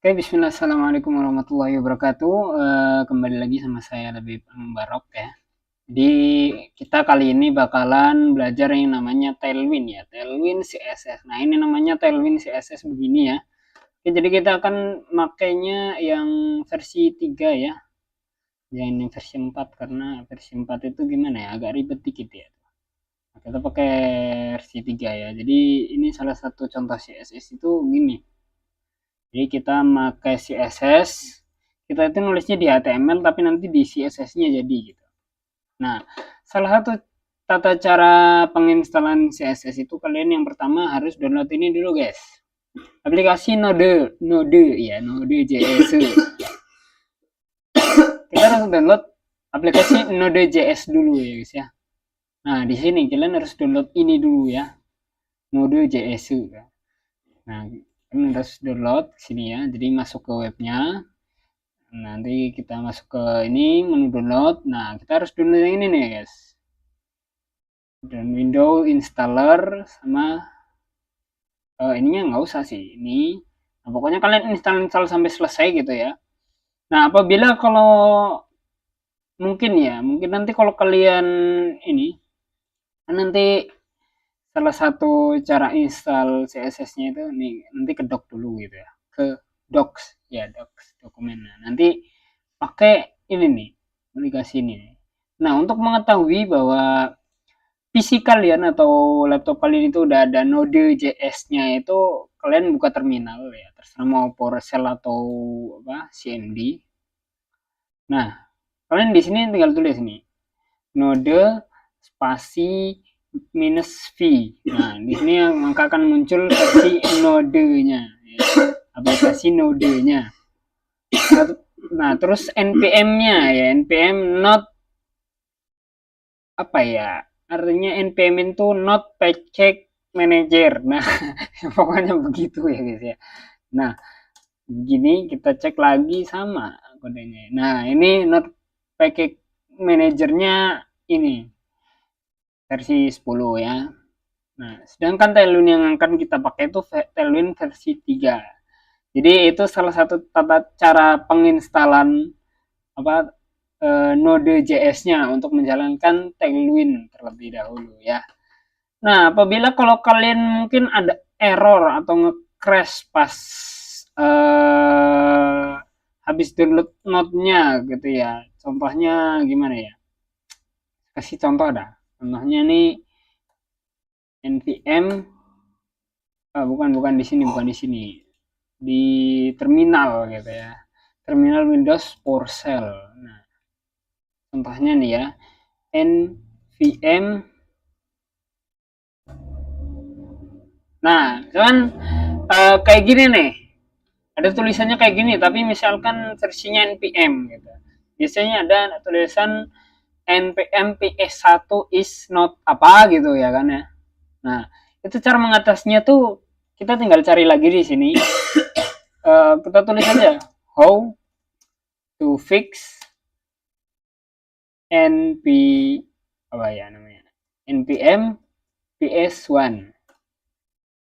Oke, bismillah, assalamualaikum warahmatullahi wabarakatuh. Kembali lagi sama saya Lebih Barok ya. Di kita kali ini bakalan belajar yang namanya Tailwind ya, Tailwind CSS. Nah, ini namanya Tailwind CSS begini ya. Oke, jadi kita akan makainya yang versi 3 ya. Yang ini versi 4 karena versi 4 itu gimana ya, agak ribet dikit ya. Nah, kita pakai versi 3 ya. Jadi ini salah satu contoh CSS itu gini. Jadi kita pakai CSS, kita itu nulisnya di HTML tapi nanti di CSS-nya jadi gitu. Nah, salah satu tata cara penginstalan CSS itu kalian yang pertama harus download ini dulu guys. Aplikasi Node ya, Node.js. Kita harus download aplikasi Node.js dulu ya guys ya. Nah, di sini kalian harus download ini dulu ya, Node.js. Nah, kalian harus download sini ya. Jadi masuk ke webnya. Nanti kita masuk ke ini menu download. Nah, kita harus download yang ini nih guys, dan window installer sama ininya nggak usah sih ini. Nah, pokoknya kalian install sampai selesai gitu ya. Nah, apabila kalau mungkin nanti kalau kalian ini nanti salah satu cara install CSS-nya itu nih, nanti ke doc dulu gitu ya, ke docs ya, docs dokumen. Nah, nanti pakai ini nih, aplikasi ini. Nah, untuk mengetahui bahwa PC kalian atau laptop kalian itu udah ada Node.js-nya, itu kalian buka terminal ya, terserah mau PowerShell atau apa CMD. Nah, kalian di sini tinggal tulis nih, Node spasi minus V. Nah, di sini maka akan muncul versi Node-nya, ya, aplikasi Node-nya. Nah, terus npm-nya ya, npm not apa ya, artinya npm itu not paycheck manager. Nah, pokoknya begitu ya guys ya. Nah, begini kita cek lagi sama kodenya. Nah, ini not paycheck manajernya ini versi 10 ya. Nah, sedangkan Tailwind yang akan kita pakai itu Tailwind versi 3. Jadi itu salah satu tata cara penginstalan apa Node.js-nya untuk menjalankan Tailwind terlebih dahulu ya. Nah, apabila kalau kalian mungkin ada error atau nge-crash pas habis download node-nya gitu ya. Contohnya gimana ya? Kasih contoh dah. Contohnya nih npm bukan di sini, bukan di sini. Di terminal gitu ya. Terminal Windows PowerShell. Nah, contohnya nih ya, npm. Nah, cuman kayak gini nih. Ada tulisannya kayak gini, tapi misalkan versinya npm gitu. Biasanya ada tulisan npm ps1 is not apa gitu ya kan ya. Nah, itu cara mengatasinya tuh kita tinggal cari lagi di sini. Kita tulis aja how to fix np apa ya namanya, npm ps1.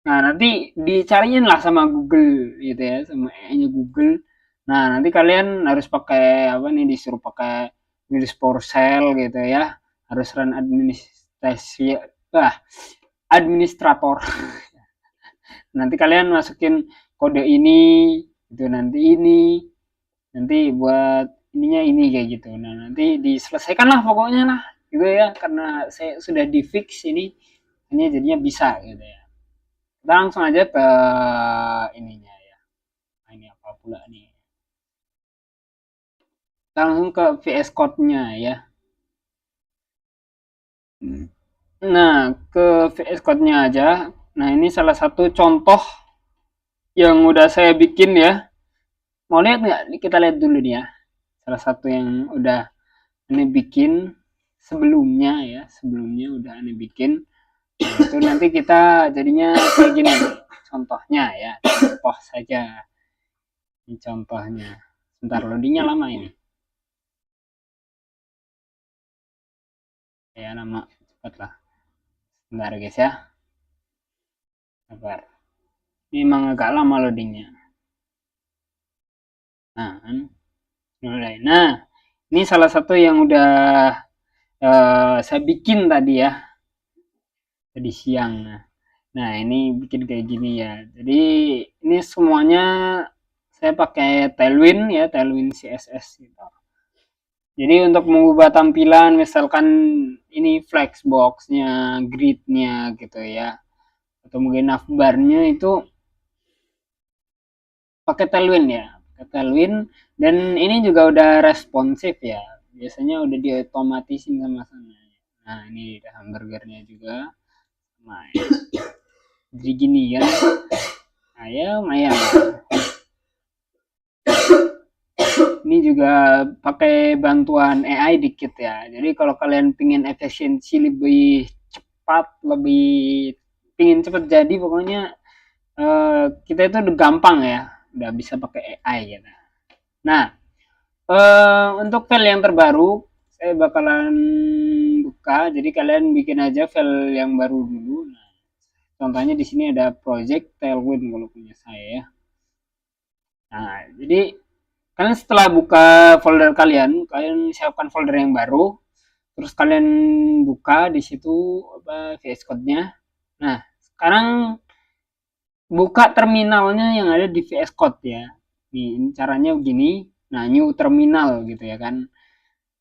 Nah, nanti dicariin lah sama Google gitu ya, sama AI-nya Google. Nah, nanti kalian harus pakai apa nih, disuruh pakai Windows PowerShell gitu ya. Harus run administrator. Nanti kalian masukin kode ini gitu, nanti buat ininya ini kayak gitu. Nah, nanti diselesaikan lah pokoknya lah gitu ya, karena saya sudah di fix ini jadinya bisa gitu ya. Kita langsung aja ke ininya ya. Nah, ini apa pula nih? Kita langsung ke VS Code-nya ya. Nah, ke VS Code-nya aja. Nah, ini salah satu contoh yang udah saya bikin ya. Mau lihat nggak? Kita lihat dulu nih ya. Salah satu yang udah ini bikin sebelumnya ya. Sebelumnya udah ini bikin. Nah, itu nanti kita jadinya kayak gini nih. Contohnya ya. Contoh saja. Ini contohnya. Sebentar, loadingnya lama ini. Ya, nama cepat lah. Bentar guys ya. Sabar. Ini emang agak lama loadingnya. Nah, kan mulai. Nah, ini salah satu yang udah saya bikin tadi ya, tadi siang. Nah, ini bikin kayak gini ya. Jadi ini semuanya saya pakai Tailwind ya, Tailwind CSS gitu. Jadi untuk mengubah tampilan misalkan ini flexbox-nya, grid-nya gitu ya. Atau mungkin navbar-nya itu pakai Tailwind ya. Pakai Tailwind dan ini juga udah responsif ya. Biasanya udah diotomatisin sama sana. Nah, ini hamburgernya juga. Nah, jadi gini kan. Nah, ya lumayan. Ini juga pakai bantuan AI dikit ya. Jadi kalau kalian pingin efisiensi lebih cepat, lebih pingin cepat jadi pokoknya kita itu udah gampang ya, udah bisa pakai AI gitu. Nah, untuk file yang terbaru saya bakalan buka. Jadi kalian bikin aja file yang baru dulu. Nah, contohnya di sini ada project Tailwind kalau punya saya ya. Nah, jadi kalian setelah buka folder kalian, kalian siapkan folder yang baru, terus kalian buka di situ VS Code-nya. Nah, sekarang buka terminalnya yang ada di VS Code ya. Ini caranya begini. Nah, new terminal gitu ya kan.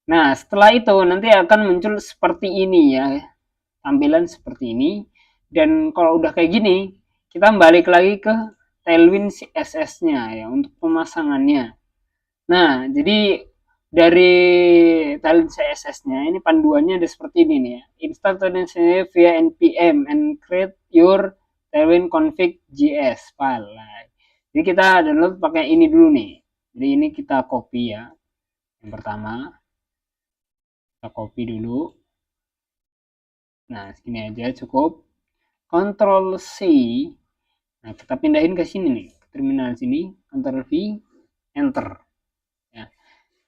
Nah, setelah itu nanti akan muncul seperti ini ya. Tampilan seperti ini. Dan kalau udah kayak gini, kita balik lagi ke Tailwind CSS-nya ya untuk pemasangannya. Nah, jadi dari Tailwind CSS-nya ini panduannya ada seperti ini nih ya. Install Tailwind CSS via npm and create your Tailwind config js file. Nah, jadi kita download pakai ini dulu nih. Jadi ini kita copy ya. Yang pertama kita copy dulu. Nah, segini aja cukup. Ctrl C. Nah, kita pindahin ke sini nih, ke terminal sini. Ctrl V, enter. Ya.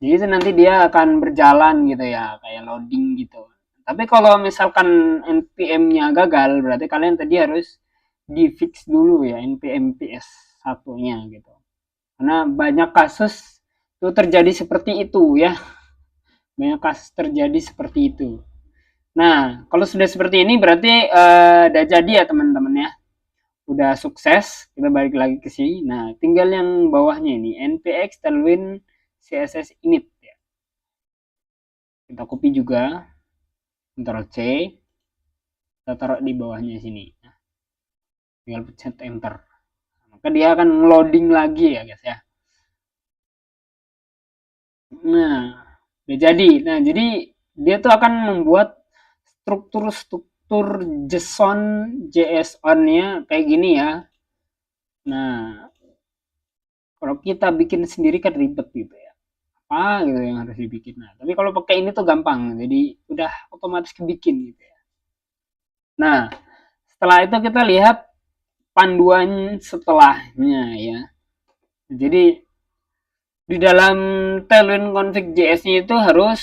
Jadi itu nanti dia akan berjalan gitu ya, kayak loading gitu. Tapi kalau misalkan npm-nya gagal, berarti kalian tadi harus di fix dulu ya npm ps satunya gitu. Karena banyak kasus itu terjadi seperti itu ya. Banyak kasus terjadi seperti itu. Nah, kalau sudah seperti ini berarti udah jadi ya teman-teman ya. Udah sukses, kita balik lagi ke sini. Nah, tinggal yang bawahnya ini npx tailwind css init ya. Kita copy juga, Ctrl C, kita taruh di bawahnya sini. Nah, tinggal pencet enter. Maka dia akan loading lagi ya guys ya. Nah, udah jadi. Nah, jadi dia tuh akan membuat struktur JSON JSON-nya kayak gini ya. Nah, kalau kita bikin sendiri kan ribet gitu ya. Apa gitu yang harus dibikin. Nah, tapi kalau pakai ini tuh gampang. Jadi udah otomatis kebikin gitu ya. Nah, setelah itu kita lihat panduan setelahnya ya. Jadi di dalam Tailwind config JS-nya itu harus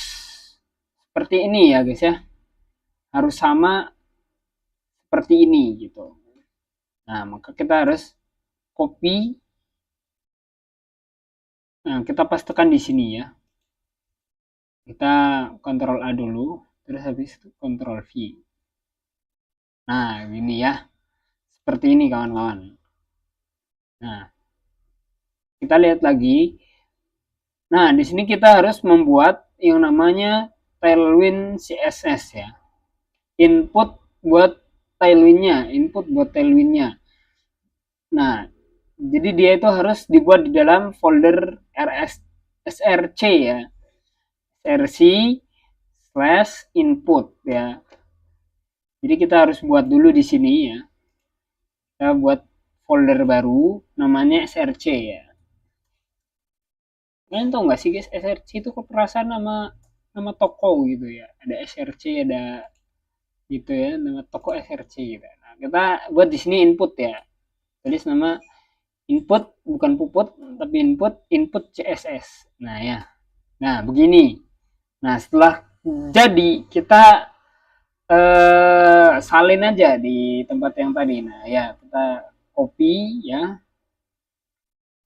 seperti ini ya guys ya. Harus sama seperti ini gitu. Nah, maka kita harus copy. Nah, kita pastekan di sini ya. Kita Ctrl A dulu, terus habis itu Ctrl V. Nah, gini ya. Seperti ini kawan-kawan. Nah, kita lihat lagi. Nah, di sini kita harus membuat yang namanya Tailwind CSS ya. Input buat Tailwind-nya. Nah, jadi dia itu harus dibuat di dalam folder src ya. src slash input ya. Jadi kita harus buat dulu di sini ya. Kita buat folder baru namanya src ya. Kalian tahu nggak sih guys, src itu keperasaan nama toko gitu ya. Ada src, ada gitu ya, nama toko src gitu. Nah, kita buat di sini input ya. Tulis nama input, bukan puput, tapi input css. Nah ya. Nah, begini. Nah, setelah jadi kita salin aja di tempat yang tadi. Nah, ya, kita copy ya.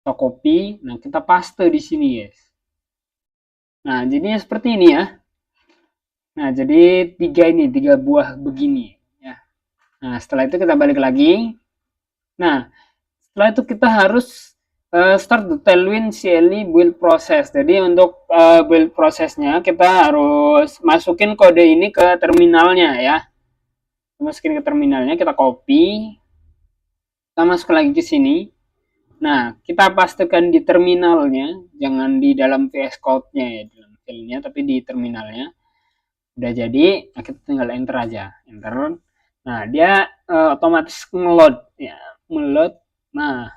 Kita copy, nah kita paste di sini guys. Nah jadinya seperti ini ya. Nah jadi tiga buah begini ya. Nah setelah itu kita balik lagi. Nah setelah itu kita harus start the Tailwind CLI build process. Jadi untuk build prosesnya kita harus masukin kode ini ke terminalnya ya. Masukin ke terminalnya, kita copy, kita masuk lagi ke sini. Nah, kita pastikan di terminalnya, jangan di dalam VS Code-nya ya, di dalam filenya, tapi di terminalnya. Udah jadi, nah kita tinggal enter aja, enter. Nah, dia otomatis ngeload ya, ngeload. Nah,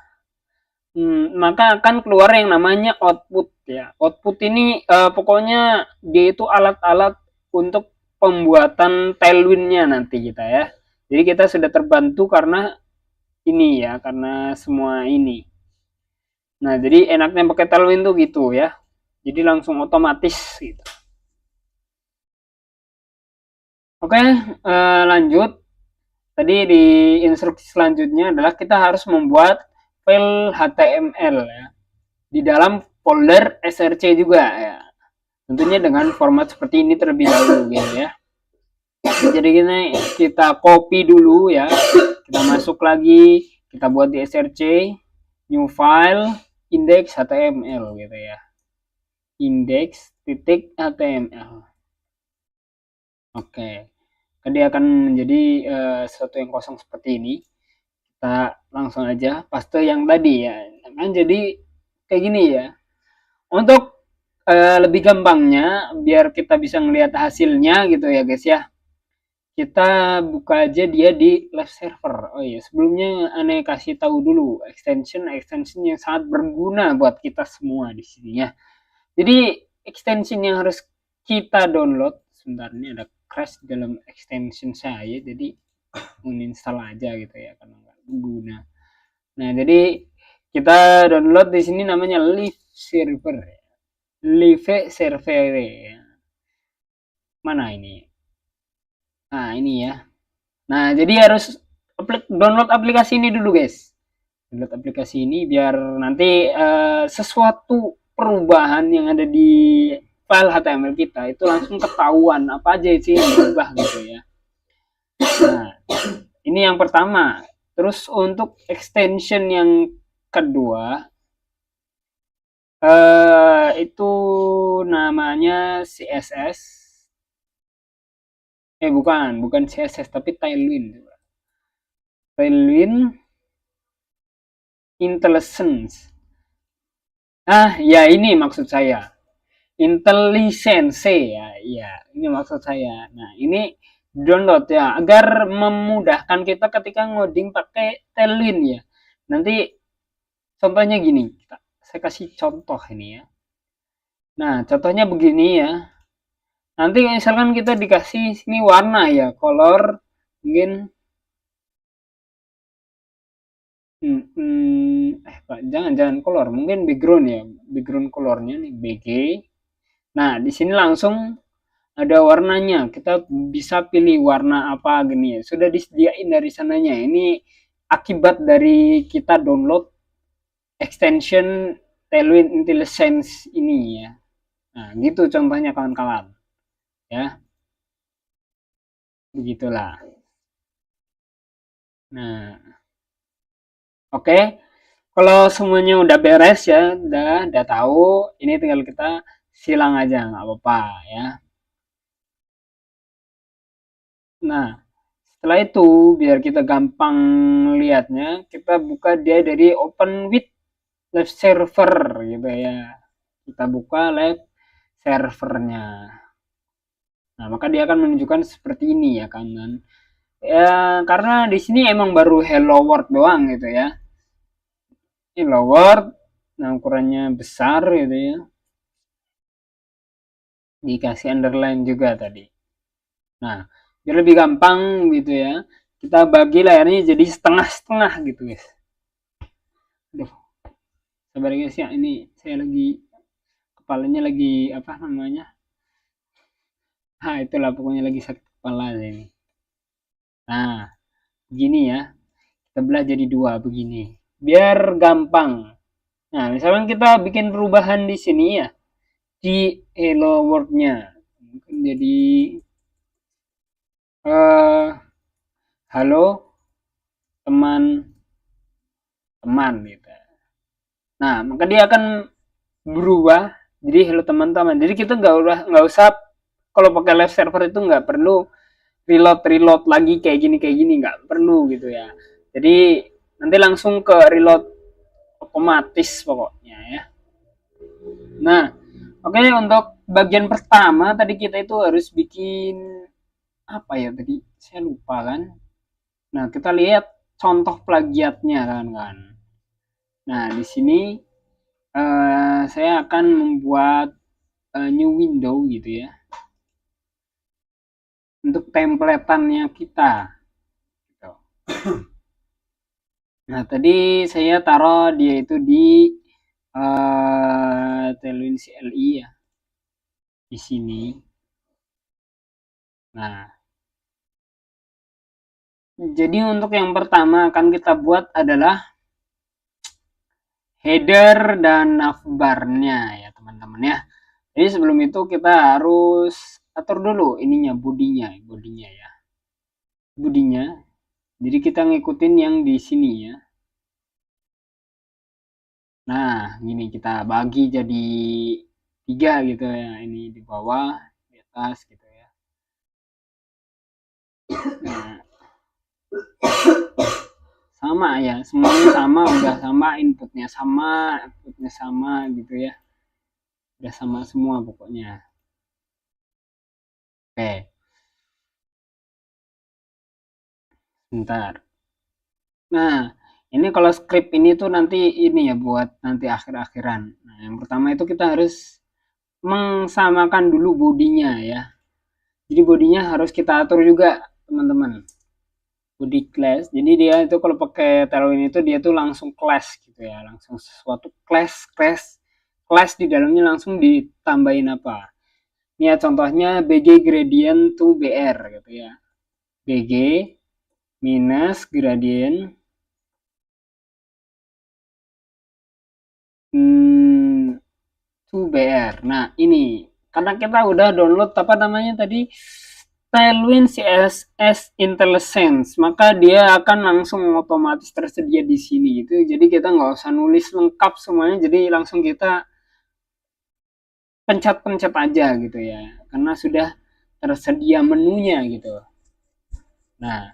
maka akan keluar yang namanya output ya. Output ini pokoknya dia itu alat-alat untuk pembuatan tailwind-nya nanti kita ya. Jadi kita sudah terbantu karena ini ya, karena semua ini. Nah, jadi enaknya pakai tailwind tuh gitu ya. Jadi langsung otomatis gitu. Oke, lanjut. Tadi di instruksi selanjutnya adalah kita harus membuat file HTML ya. Di dalam folder src juga ya. Tentunya dengan format seperti ini terlebih dahulu gitu ya. Jadi kita copy dulu ya. Kita masuk lagi, kita buat di src, new file, index HTML gitu ya. Index.html. Oke. Dia akan menjadi sesuatu yang kosong seperti ini. Kita langsung aja paste yang tadi ya. Kan jadi kayak gini ya. Untuk lebih gampangnya biar kita bisa ngelihat hasilnya gitu ya guys ya. Kita buka aja dia di live server. Oh iya, sebelumnya aneh kasih tahu dulu extension yang sangat berguna buat kita semua di sini ya. Jadi extension yang harus kita download, sebentar ini ada crash dalam extension saya, jadi uninstall aja gitu ya karena nggak berguna. Nah jadi kita download di sini namanya live server, live server ya. Mana ini? Nah ini ya. Nah jadi harus download aplikasi ini dulu guys. Download aplikasi ini biar nanti sesuatu perubahan yang ada di file HTML kita itu langsung ketahuan apa aja sih yang berubah gitu ya. Nah, ini yang pertama. Terus untuk extension yang kedua itu namanya CSS. Bukan CSS tapi Tailwind. Tailwind IntelliSense. Ya ini maksud saya. IntelliSense ya, iya ini maksud saya. Nah ini download ya agar memudahkan kita ketika ngoding pakai Tailwind ya. Nanti contohnya gini, saya kasih contoh ini ya. Nah contohnya begini ya. Nanti misalkan kita dikasih sini warna ya, color mungkin jangan color, mungkin background ya, background colornya nih BG. Nah di sini langsung ada warnanya, kita bisa pilih warna apa gini ya, sudah disediain dari sananya. Ini akibat dari kita download extension Tailwind IntelliSense ini ya. Nah gitu contohnya kawan-kawan ya, begitulah. Nah oke, kalau semuanya udah beres ya, udah tahu, ini tinggal kita silang aja nggak apa-apa ya. Nah setelah itu biar kita gampang lihatnya, kita buka dia dari open with live server gitu ya. Kita buka live servernya. Nah maka dia akan menunjukkan seperti ini ya kan. Ya karena di sini emang baru hello world doang gitu ya. Hello world, nah ukurannya besar gitu ya. Dikasih underline juga tadi. Nah biar lebih gampang gitu ya, kita bagi layarnya jadi setengah-setengah gitu guys. Aduh, sabar guys ya, ini saya lagi kepalanya lagi apa namanya, itulah pokoknya lagi sakit kepala ini. Nah begini ya, kita belah jadi dua begini biar gampang Nah, misalkan kita bikin perubahan di sini ya, di hello world-nya. Mungkin jadi eh halo teman-teman gitu. Nah, maka dia akan berubah jadi hello teman-teman. Jadi kita nggak usah kalau pakai live server itu nggak perlu reload lagi kayak gini nggak perlu gitu ya. Jadi nanti langsung ke reload otomatis pokoknya ya. Nah, oke, untuk bagian pertama tadi kita itu harus bikin apa ya tadi? Saya lupa kan. Nah, kita lihat contoh plagiatnya kan. Nah, di sini saya akan membuat new window gitu ya untuk templateannya kita. Gitu. Nah, tadi saya taruh dia itu di Tailwind CLI ya di sini. Nah, jadi untuk yang pertama akan kita buat adalah header dan navbarnya ya teman-teman ya. Jadi sebelum itu kita harus atur dulu ininya bodinya ya. Bodinya. Jadi kita ngikutin yang di sini ya. Nah, gini kita bagi jadi 3 gitu ya. Ini di bawah, di atas gitu ya. Nah, sama ya, semuanya sama, udah sama, outputnya sama gitu ya. Udah sama semua pokoknya. Oke, bentar. Nah, ini kalau script ini tuh nanti ini ya buat nanti akhir-akhiran. Nah, yang pertama itu kita harus mengsamakan dulu bodinya ya. Jadi bodinya harus kita atur juga, teman-teman. Body class. Jadi dia itu kalau pakai Tailwind itu dia tuh langsung class gitu ya, langsung sesuatu class di dalamnya langsung ditambahin apa. Ini ya contohnya BG gradient to BR gitu ya. BG minus gradient to BR. Nah, ini karena kita udah download apa namanya tadi Tailwind CSS IntelliSense, maka dia akan langsung otomatis tersedia di sini gitu. Jadi kita nggak usah nulis lengkap semuanya, jadi langsung kita pencet-pencet aja gitu ya, karena sudah tersedia menunya gitu. Nah,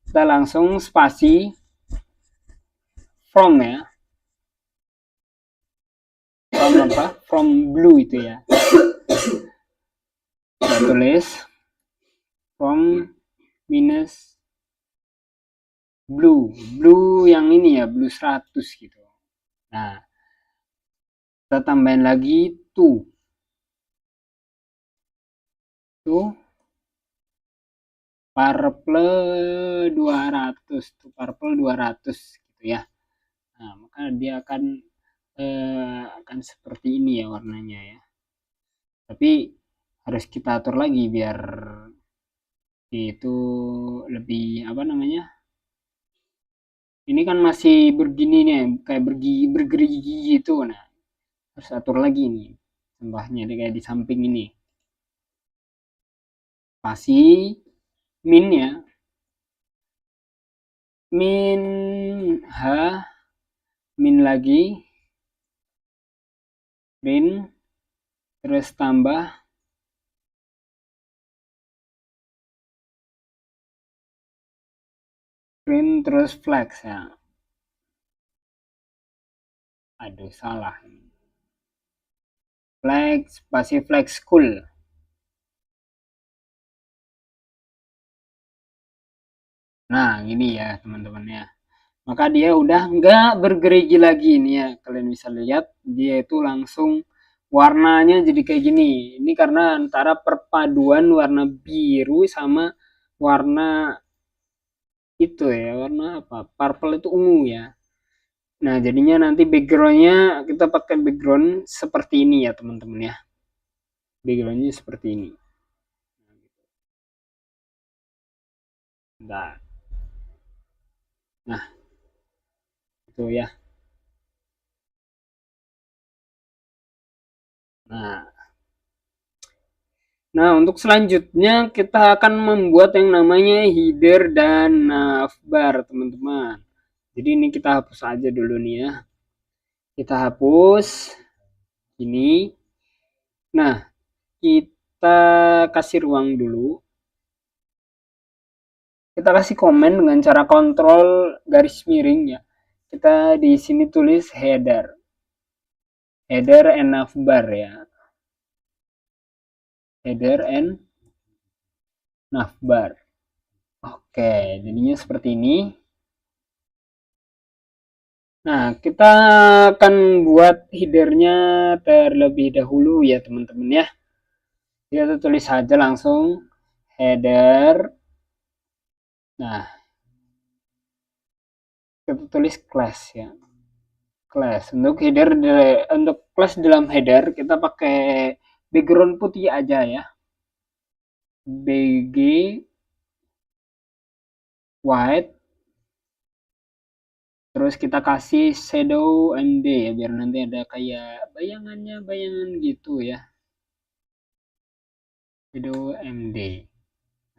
kita langsung spasi from ya, from apa? From blue itu ya. Kita tulis from minus blue yang ini ya, blue 100 gitu. Nah, kita tambahin lagi tuh purple 200 tuh purple 200 gitu ya. Nah, maka dia akan seperti ini ya warnanya ya. Tapi harus kita atur lagi biar itu lebih apa namanya? Ini kan masih begini nih, kayak bergerigi gitu. Nah, harus atur lagi nih. Tambahnya kayak di samping ini. Pasti min ya. Min H, min lagi, min, terus tambah print terus flex ya. Aduh salah. Flex pasti flex cool. Nah gini ya teman-teman ya. Maka dia udah nggak bergerigi lagi nih ya. Kalian bisa lihat dia itu langsung warnanya jadi kayak gini. Ini karena antara perpaduan warna biru sama warna itu ya. Warna apa? Purple itu ungu ya. Nah, jadinya nanti backgroundnya kita pakai background seperti ini ya, teman-teman ya. Backgroundnya seperti ini. Nah, itu ya. Nah, untuk selanjutnya kita akan membuat yang namanya header dan navbar, teman-teman. Jadi ini kita hapus aja dulu nih ya. Kita hapus ini. Nah, kita kasih ruang dulu. Kita kasih komen dengan cara kontrol garis miring ya. Kita di sini tulis header. Header and navbar ya. Header and navbar. Oke, jadinya seperti ini. Nah, kita akan buat headernya terlebih dahulu ya teman-teman ya. Kita tulis saja langsung header. Nah, kita tulis class ya. Class. Untuk header, untuk class dalam header kita pakai background putih aja ya. BG white. Terus kita kasih shadow MD ya biar nanti ada kayak bayangannya, bayangan gitu ya. Shadow MD.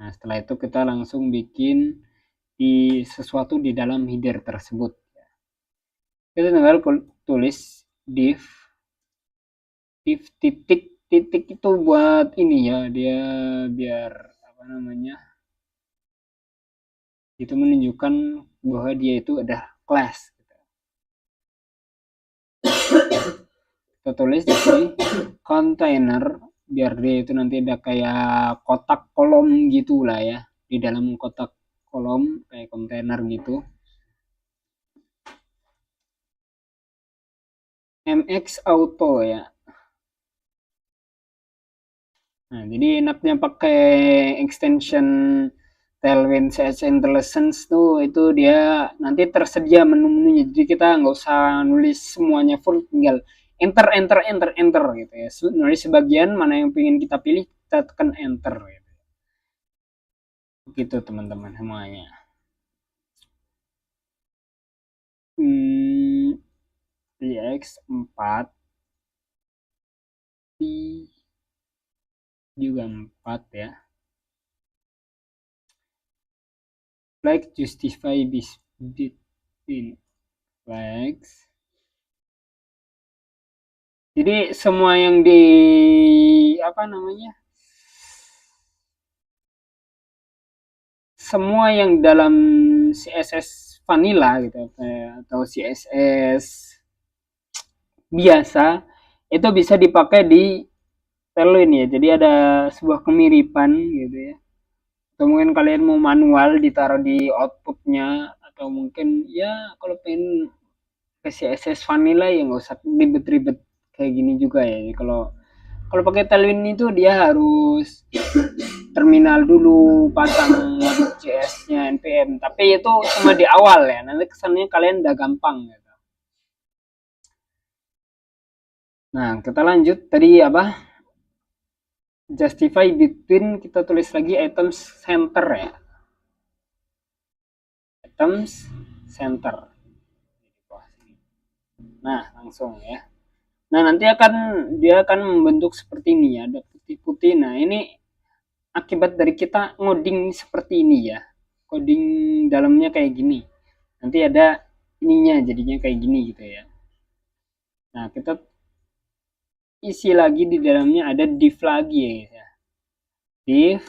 Nah, setelah itu kita langsung bikin sesuatu di dalam header tersebut. Kita tinggal tulis div titik itu buat ini ya, dia biar apa namanya, itu menunjukkan bahwa dia itu ada class. Kita tulis di sini container biar dia itu nanti ada kayak kotak kolom gitu lah ya, di dalam kotak kolom kayak kontainer gitu. MX Auto ya. Nah, jadi enaknya pakai extension Tailwind CS Intelligence tuh itu dia nanti tersedia menu-menunya. Jadi kita nggak usah nulis semuanya full, tinggal enter enter enter enter gitu ya. Nulis sebagian mana yang ingin kita pilih, kita tekan enter gitu. Begitu teman-teman semuanya. DX4 juga 4 ya. Like justify this between flags. Jadi semua yang di apa namanya? Semua yang dalam CSS vanilla gitu atau CSS biasa itu bisa dipakai di Tailwind ya. Jadi ada sebuah kemiripan gitu ya. Atau mungkin kalian mau manual ditaruh di outputnya, atau mungkin ya kalau pengen ke CSS vanilla ya nggak usah ribet-ribet kayak gini juga ya. Jadi kalau pakai Tailwind itu dia harus terminal dulu, pasang JS-nya npm, tapi itu cuma di awal ya, nanti kesannya kalian udah gampang gitu. Nah, kita lanjut tadi apa, justify between, kita tulis lagi items center ya, items center. Nah, langsung ya. Nah, nanti dia akan membentuk seperti ini ya, ada putih-putih. Nah, ini akibat dari kita ngoding seperti ini ya, coding dalamnya kayak gini, nanti ada ininya jadinya kayak gini gitu ya. Nah, kita isi lagi di dalamnya, ada div lagi ya guys ya. Div,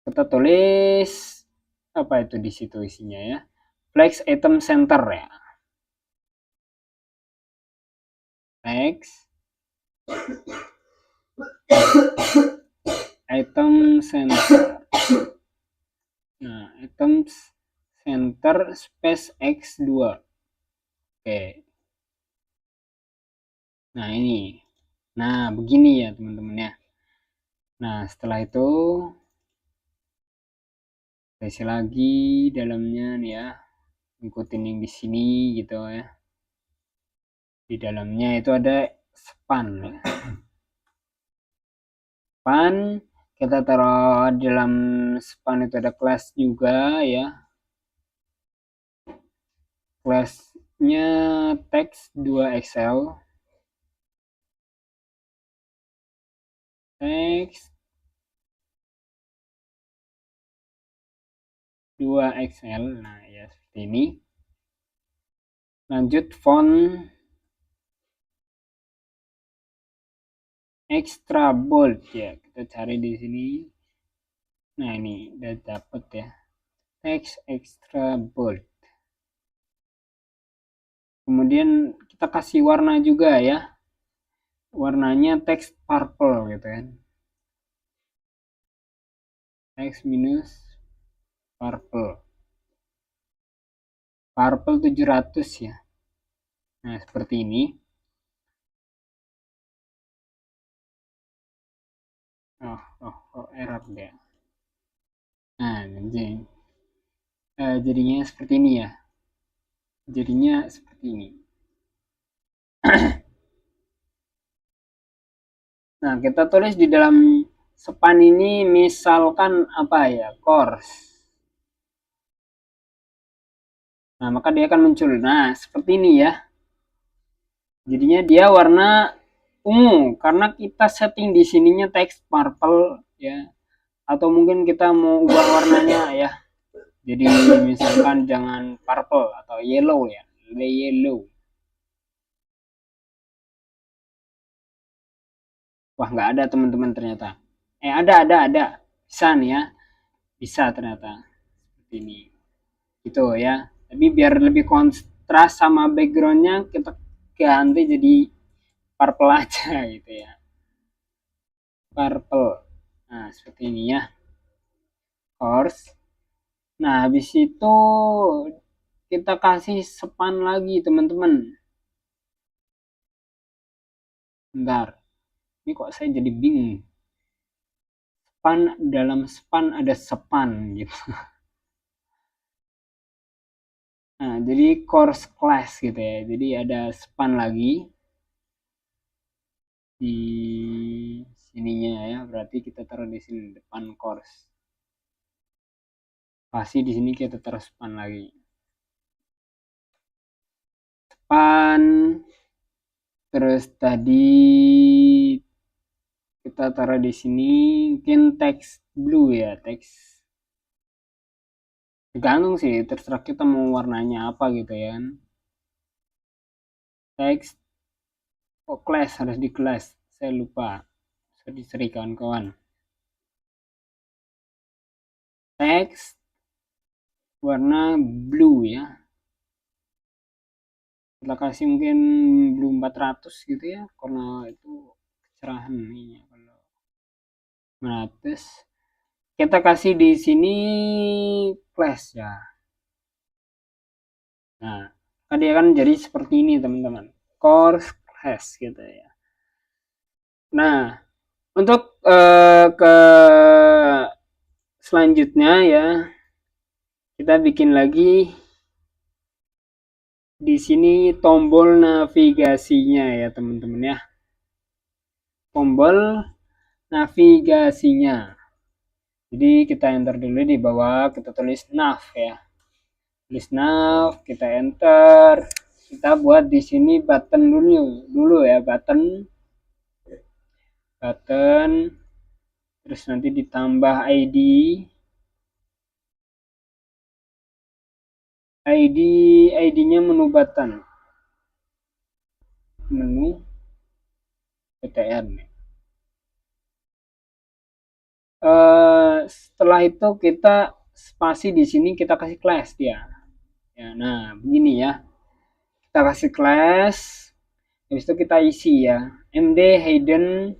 kita tulis apa itu di situ isinya ya, flex item center ya, flex item center. Nah, item center space x2. Oke. Nah, ini. Nah, begini ya teman-teman ya. Nah, setelah itu isi lagi dalamnya nih ya. Ikutin yang di sini gitu ya. Di dalamnya itu ada span ya. Span, kita taruh di dalam span itu ada class juga ya. Classnya text 2xl. Teks 2XL. Nah, ya seperti ini. Lanjut font extra bold ya. Kita cari di sini. Nah, ini udah dapet ya. Teks extra bold. Kemudian kita kasih warna juga ya. Warnanya teks purple gitu kan. Teks minus purple. Purple 700 ya. Nah, seperti ini. Oh, error dia. Nah, jadinya seperti ini ya. Jadinya seperti ini. Nah, kita tulis di dalam span ini misalkan apa ya, course. Nah, maka dia akan muncul. Nah, seperti ini ya. Jadinya dia warna ungu karena kita setting di sininya teks purple ya. Atau mungkin kita mau ubah warnanya ya. Jadi misalkan jangan purple atau yellow ya. Yellow. Wah, nggak ada teman-teman ternyata. Ada. Bisa nih ya. Bisa ternyata. Seperti ini. Gitu ya. Tapi biar lebih kontras sama backgroundnya kita ganti jadi purple aja gitu ya. Purple. Nah, seperti ini ya. Course. Nah, habis itu kita kasih span lagi teman-teman. Bentar. Ini kok saya jadi bingung. Span, dalam span ada span gitu. Nah, jadi course class gitu ya. Jadi ada span lagi di sininya ya. Berarti kita taruh di sini depan course. Pasti di sini kita taruh span lagi. Span. Terus tadi kita taruh di sini mungkin teks blue ya, teks. Tergantung sih, terserah kita mau warnanya apa gitu ya kan. Teks. Oh, class harus di class. Saya lupa. Seri kawan-kawan. Teks warna blue ya. Kita kasih mungkin blue 400 gitu ya, karena itu kecerahan ininya. Kalau 400 kita kasih di sini flash ya. Nah, dia kan jadi seperti ini teman-teman, course flash gitu ya. Nah, untuk ke selanjutnya ya, kita bikin lagi di sini tombol navigasinya ya teman-teman ya. Tombol navigasinya. Jadi kita enter dulu di bawah, kita tulis nav ya. Tulis nav, kita enter. Kita buat di sini button dulu ya, button. Terus nanti ditambah ID. ID-nya menu button. Menu PTN. Setelah itu kita spasi di sini, kita kasih class dia. Ya, nah begini ya. Kita kasih class. Habis itu kita isi ya. MD hidden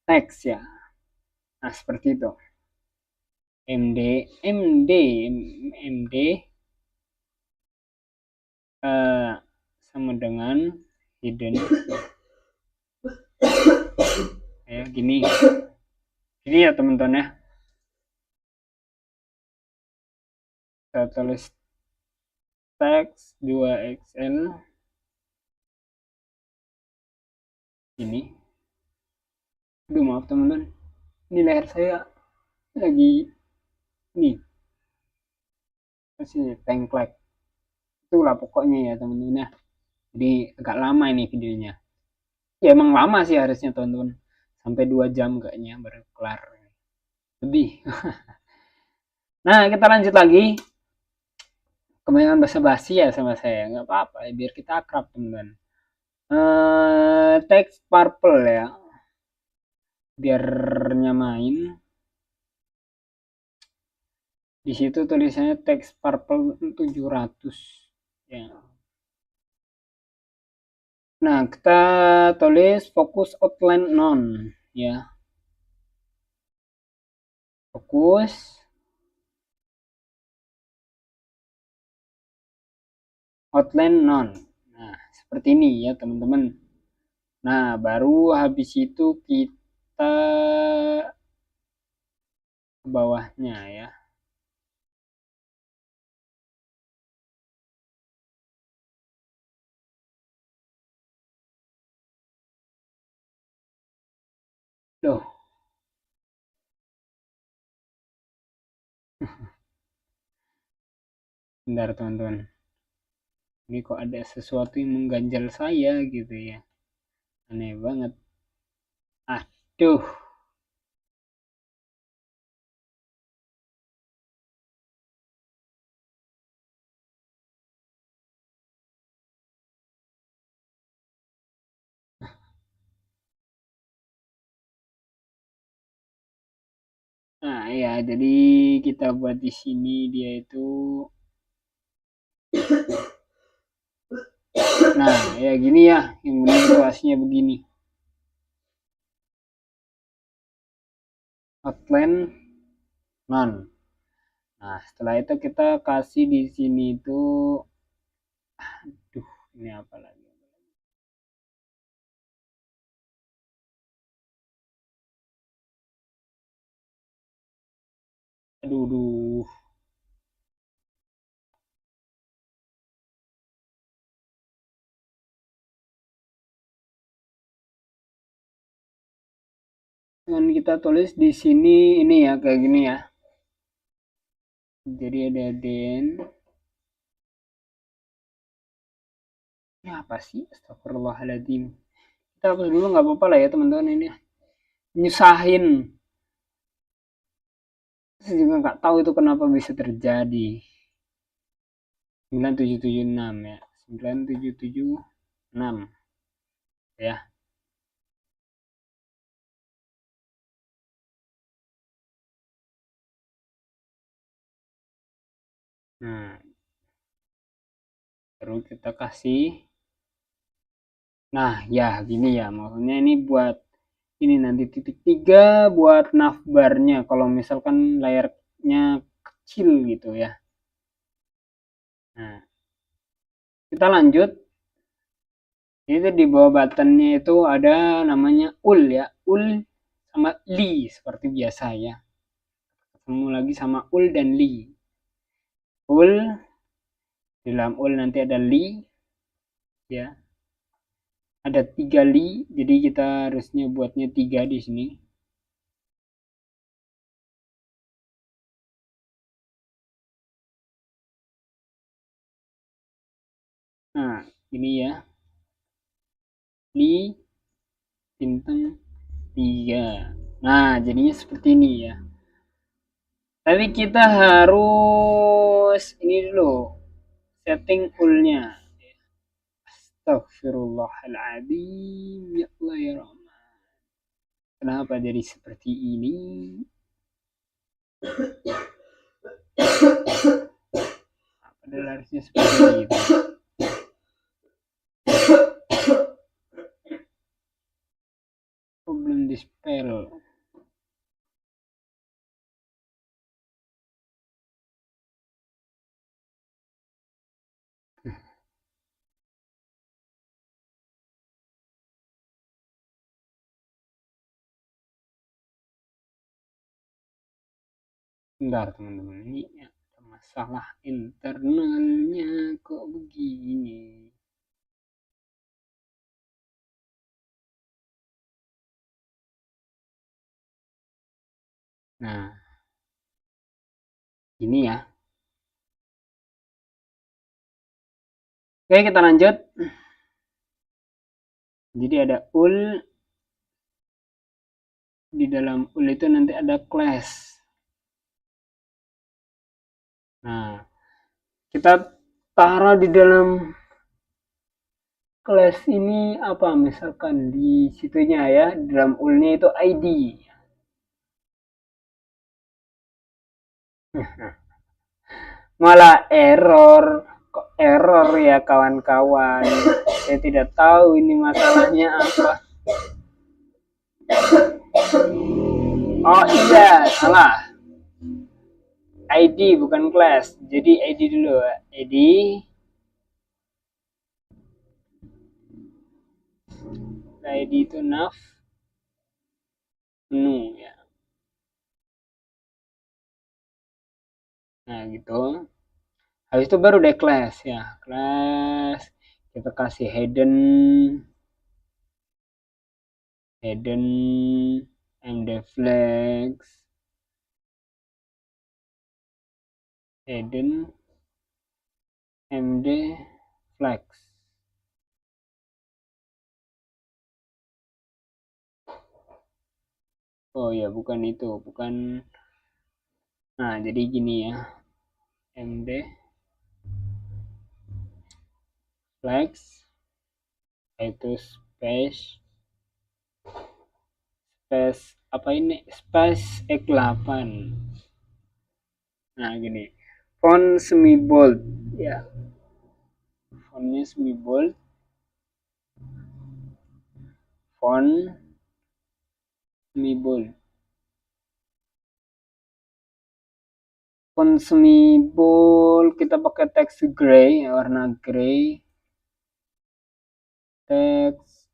text ya. Nah, seperti itu. MD sama dengan hidden ya, gini ya teman-teman ya. Kita tulis teks 2XL ini. Aduh, maaf teman-teman, ini leher saya lagi ini masih tengklek, itulah pokoknya ya teman-teman ya. Jadi agak lama ini videonya ya, emang lama sih harusnya teman-teman. sampai 2 jam kayaknya baru kelar. Lebih. Nah, kita lanjut lagi. Kebanyakan basa-basi ya sama saya, nggak apa-apa ya, biar kita akrab teman-teman. Teks purple ya, biar nyamain. Di situ tulisannya teks purple 700 ya. Nah, kita tulis fokus outline none ya. Fokus outline none. Nah, seperti ini ya, teman-teman. Nah, baru habis itu kita ke bawahnya ya. Loh, bentar teman-teman. Ini kok ada sesuatu yang mengganjal saya gitu ya. Aneh banget. Aduh. Nah, ya, jadi kita buat di sini dia itu. Nah, ya gini ya, yang benar situasinya begini. Outline none. Nah, setelah itu kita kasih di sini itu, aduh, ini apa lagi? Aduh, aduh. Dan kita tulis di sini ini ya, kayak gini ya. Jadi ada den. Ini apa sih? Astagfirullahaladzim. Kita hapus dulu nggak apa-apa lah ya teman-teman, ini nyusahin. Saya juga nggak tahu itu kenapa bisa terjadi. 9776 ya. 9776 ya. Nah, baru kita kasih. Nah, ya gini ya. Maksudnya ini buat ini nanti titik 3 buat navbarnya kalau misalkan layarnya kecil gitu ya. Nah, kita lanjut. Itu di bawah buttonnya itu ada namanya ul ya, ul sama li seperti biasa ya. Ketemu lagi sama ul dan li. Ul, di dalam ul nanti ada li ya. Ada 3 li, jadi kita harusnya buatnya 3 di sini. Nah, ini ya. Li bintang 3. Nah, jadinya seperti ini ya. Tapi kita harus ini dulu, setting ulnya. Astagfirullahaladzim, ya Allah ya Rahman. Kenapa jadi seperti ini? Padahal harusnya seperti itu. Belum di spell. Bentar teman-teman, ini ada masalah internalnya kok begini. Nah, ini ya. Oke, kita lanjut. Jadi ada ul di dalam ul itu nanti ada class. Nah, kita taruh di dalam class ini apa? Misalkan di situnya ya, di dalam ul-nya itu ID. Malah error, kok error ya kawan-kawan. Saya tidak tahu ini masalahnya apa. Oh iya, salah. ID bukan class. Jadi ID dulu. ID ID itu nav menu ya. Nah, gitu. Habis itu baru deh class ya. Class kita kasih hidden md flags hidden md flags. Oh ya, bukan itu, bukan. Nah, jadi gini ya. md flags itu space apa ini, space x8. Nah, gini, font semi bold ya, fontnya semi bold, font semi bold, font semi bold. Kita pakai teks gray, warna gray, teks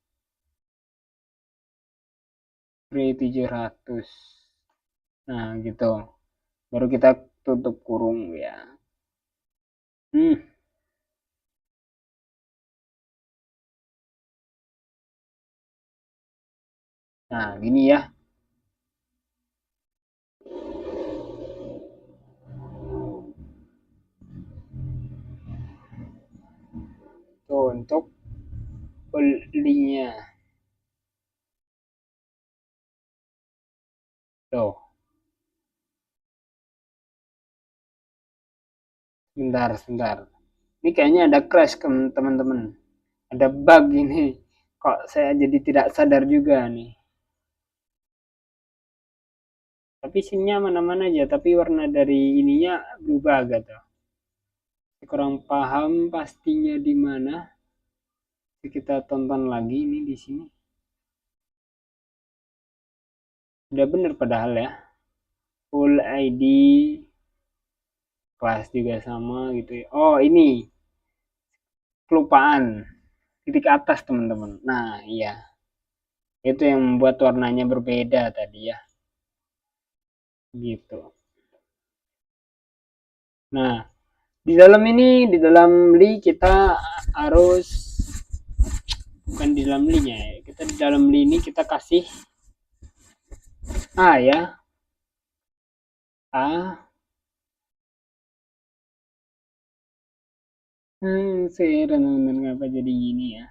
gray 700. Nah, gitu, baru kita tutup kurung ya. Nah, gini ya. Tuh untuk belinya. Tuh, sebentar. Ini kayaknya ada crash teman-teman. Ada bug ini. Kok saya jadi tidak sadar juga nih. Tapi sinnya mana-mana aja, tapi warna dari ininya berubah gitu. Saya kurang paham pastinya di mana. Kita tonton lagi ini di sini. Udah bener padahal ya. Full ID, kelas juga sama gitu ya. Oh, ini kelupaan. Titik atas teman-teman. Nah, iya. Itu yang membuat warnanya berbeda tadi ya. Gitu. Nah, di dalam ini, di dalam li kita harus, bukan di dalam li nya ya, kita di dalam li ini kita kasih A ya, A. Saya teman-teman ngapa jadi gini ya.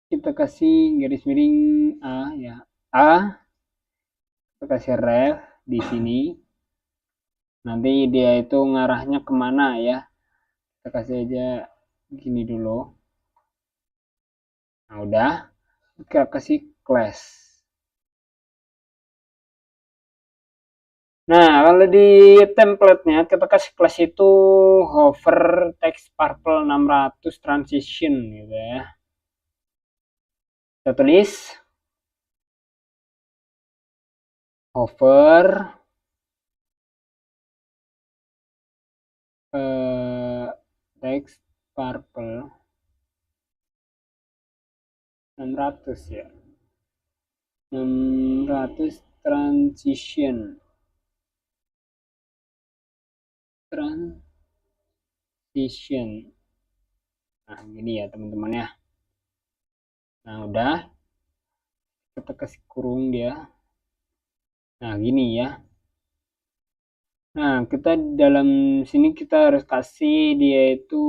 Kita kasih garis miring A ya, A. Kita kasih ref di sini. Nanti dia itu ngarahnya kemana ya. Kita kasih aja gini dulu. Nah, udah. Kita kasih class. Nah, kalau di template-nya kita kasih class itu hover text purple 600 transition gitu ya. Kita tulis hover text purple 600 ya. 600 transition. Nah, gini ya teman-teman ya. Nah, udah. Kita kasih kurung dia. Nah, gini ya. Nah, kita dalam sini kita harus kasih dia itu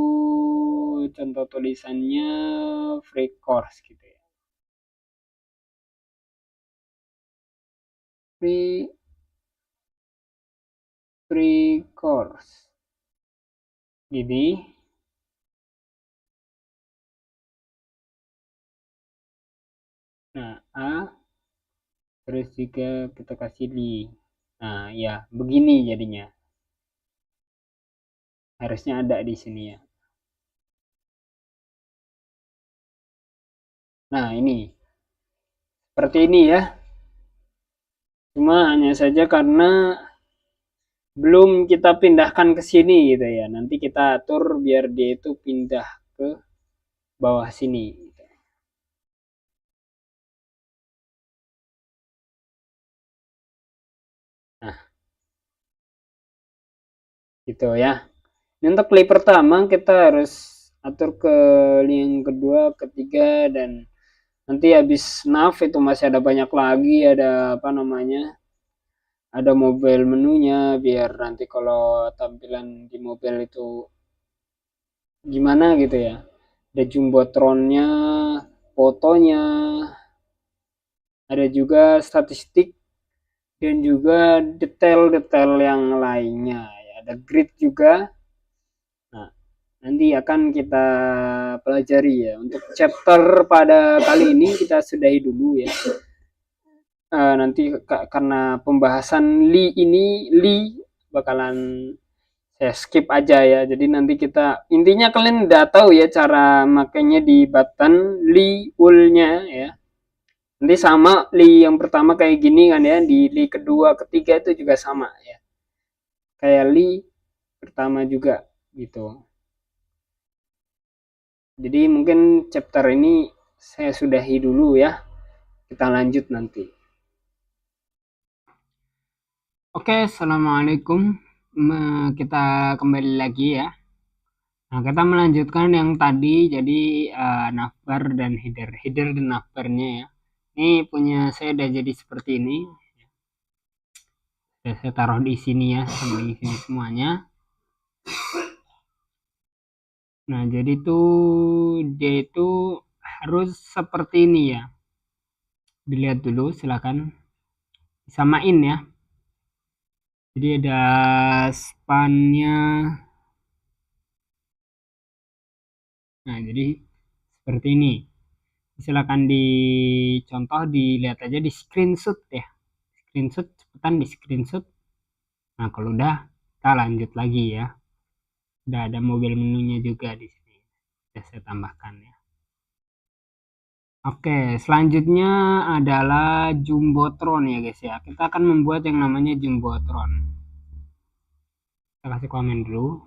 contoh tulisannya free course gitu ya. free course gini. Nah, A terus juga kita kasih di. Nah, ya begini jadinya. Harusnya ada di sini ya. Nah, ini seperti ini ya. Cuma hanya saja karena belum kita pindahkan ke sini gitu ya. Nanti kita atur biar dia itu pindah ke bawah sini. Nah, gitu ya. Ini untuk klik pertama kita harus atur ke link kedua, ketiga, dan nanti habis nav itu masih ada banyak lagi, ada apa namanya, ada mobile menunya biar nanti kalau tampilan di mobile itu gimana gitu ya, ada jumbotronnya, fotonya, ada juga statistik dan juga detail-detail yang lainnya ya. Ada grid juga. Nah, nanti akan kita pelajari ya. Untuk chapter pada kali ini kita sudahi dulu ya. Nanti karena pembahasan Li bakalan saya skip aja ya. Jadi nanti kita intinya kalian udah tahu ya cara makainya di button Li ul-nya ya. Nanti sama Li yang pertama kayak gini kan ya, di Li kedua, ketiga itu juga sama ya. Kayak Li pertama juga gitu. Jadi mungkin chapter ini saya sudahi dulu ya. Kita lanjut nanti. Oke, assalamualaikum. Kita kembali lagi ya. Nah, kita melanjutkan yang tadi, jadi navbar dan header dan navbarnya ya. Ini punya saya udah jadi seperti ini. Saya taruh di sini ya, sampai di sini semuanya. Nah, jadi tuh dia itu harus seperti ini ya. Dilihat dulu, silakan disamain ya. Jadi ada spannya. Nah, jadi seperti ini. Silakan dicontoh, dilihat aja di screenshot ya. Screenshot, cepetan di screenshot. Nah, kalau udah kita lanjut lagi ya. Udah ada mobil menunya juga di sini. Sudah saya tambahkan ya. Oke, selanjutnya adalah Jumbotron ya guys ya. Kita akan membuat yang namanya Jumbotron. Kita kasih komen dulu.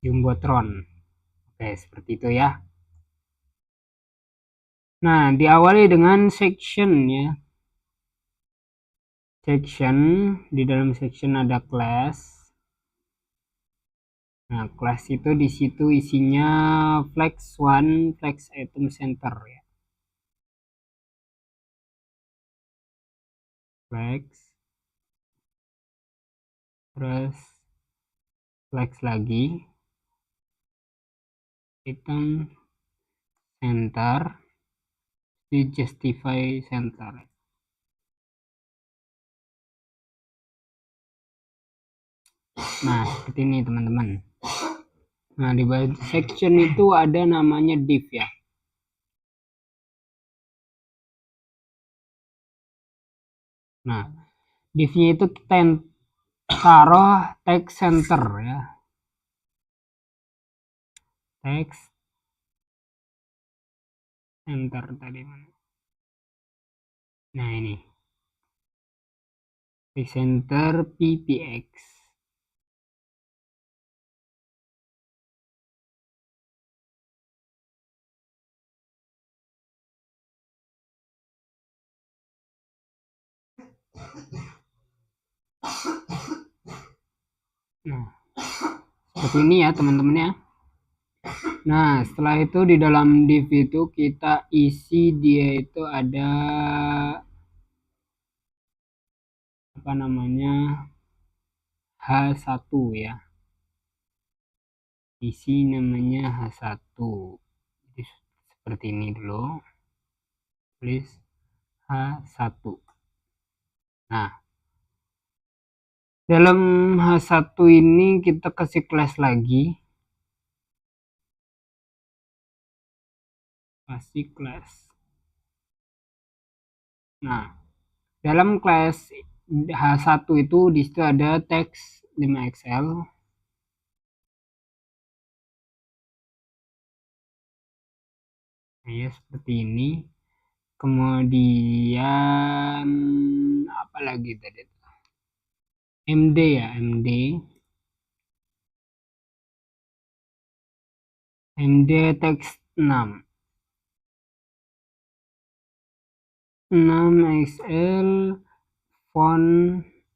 Jumbotron. Oke, seperti itu ya. Nah, diawali dengan section ya. Section, di dalam section ada class. Nah, class itu di situ isinya flex one, flex item center ya. Flex, terus flex lagi, item center, di justify center. Nah, seperti ini teman-teman. Nah, di bawah section itu ada namanya div ya. Nah, divnya itu kita taruh text center ya. Text center tadi mana? Nah, ini. Text center ppx. Nah, seperti ini ya teman-teman ya. Nah, setelah itu di dalam div itu kita isi dia itu ada apa namanya H1 ya. Isi namanya H1. Jadi seperti ini dulu. Tulis H1. Nah, dalam H1 ini kita kasih kelas lagi. Kasih kelas. Nah, dalam kelas H1 itu di situ ada teks 5XL. Nah, ya seperti ini. Kemudian apa lagi tadi? MD ya, MD teks 6. 6XL fontnya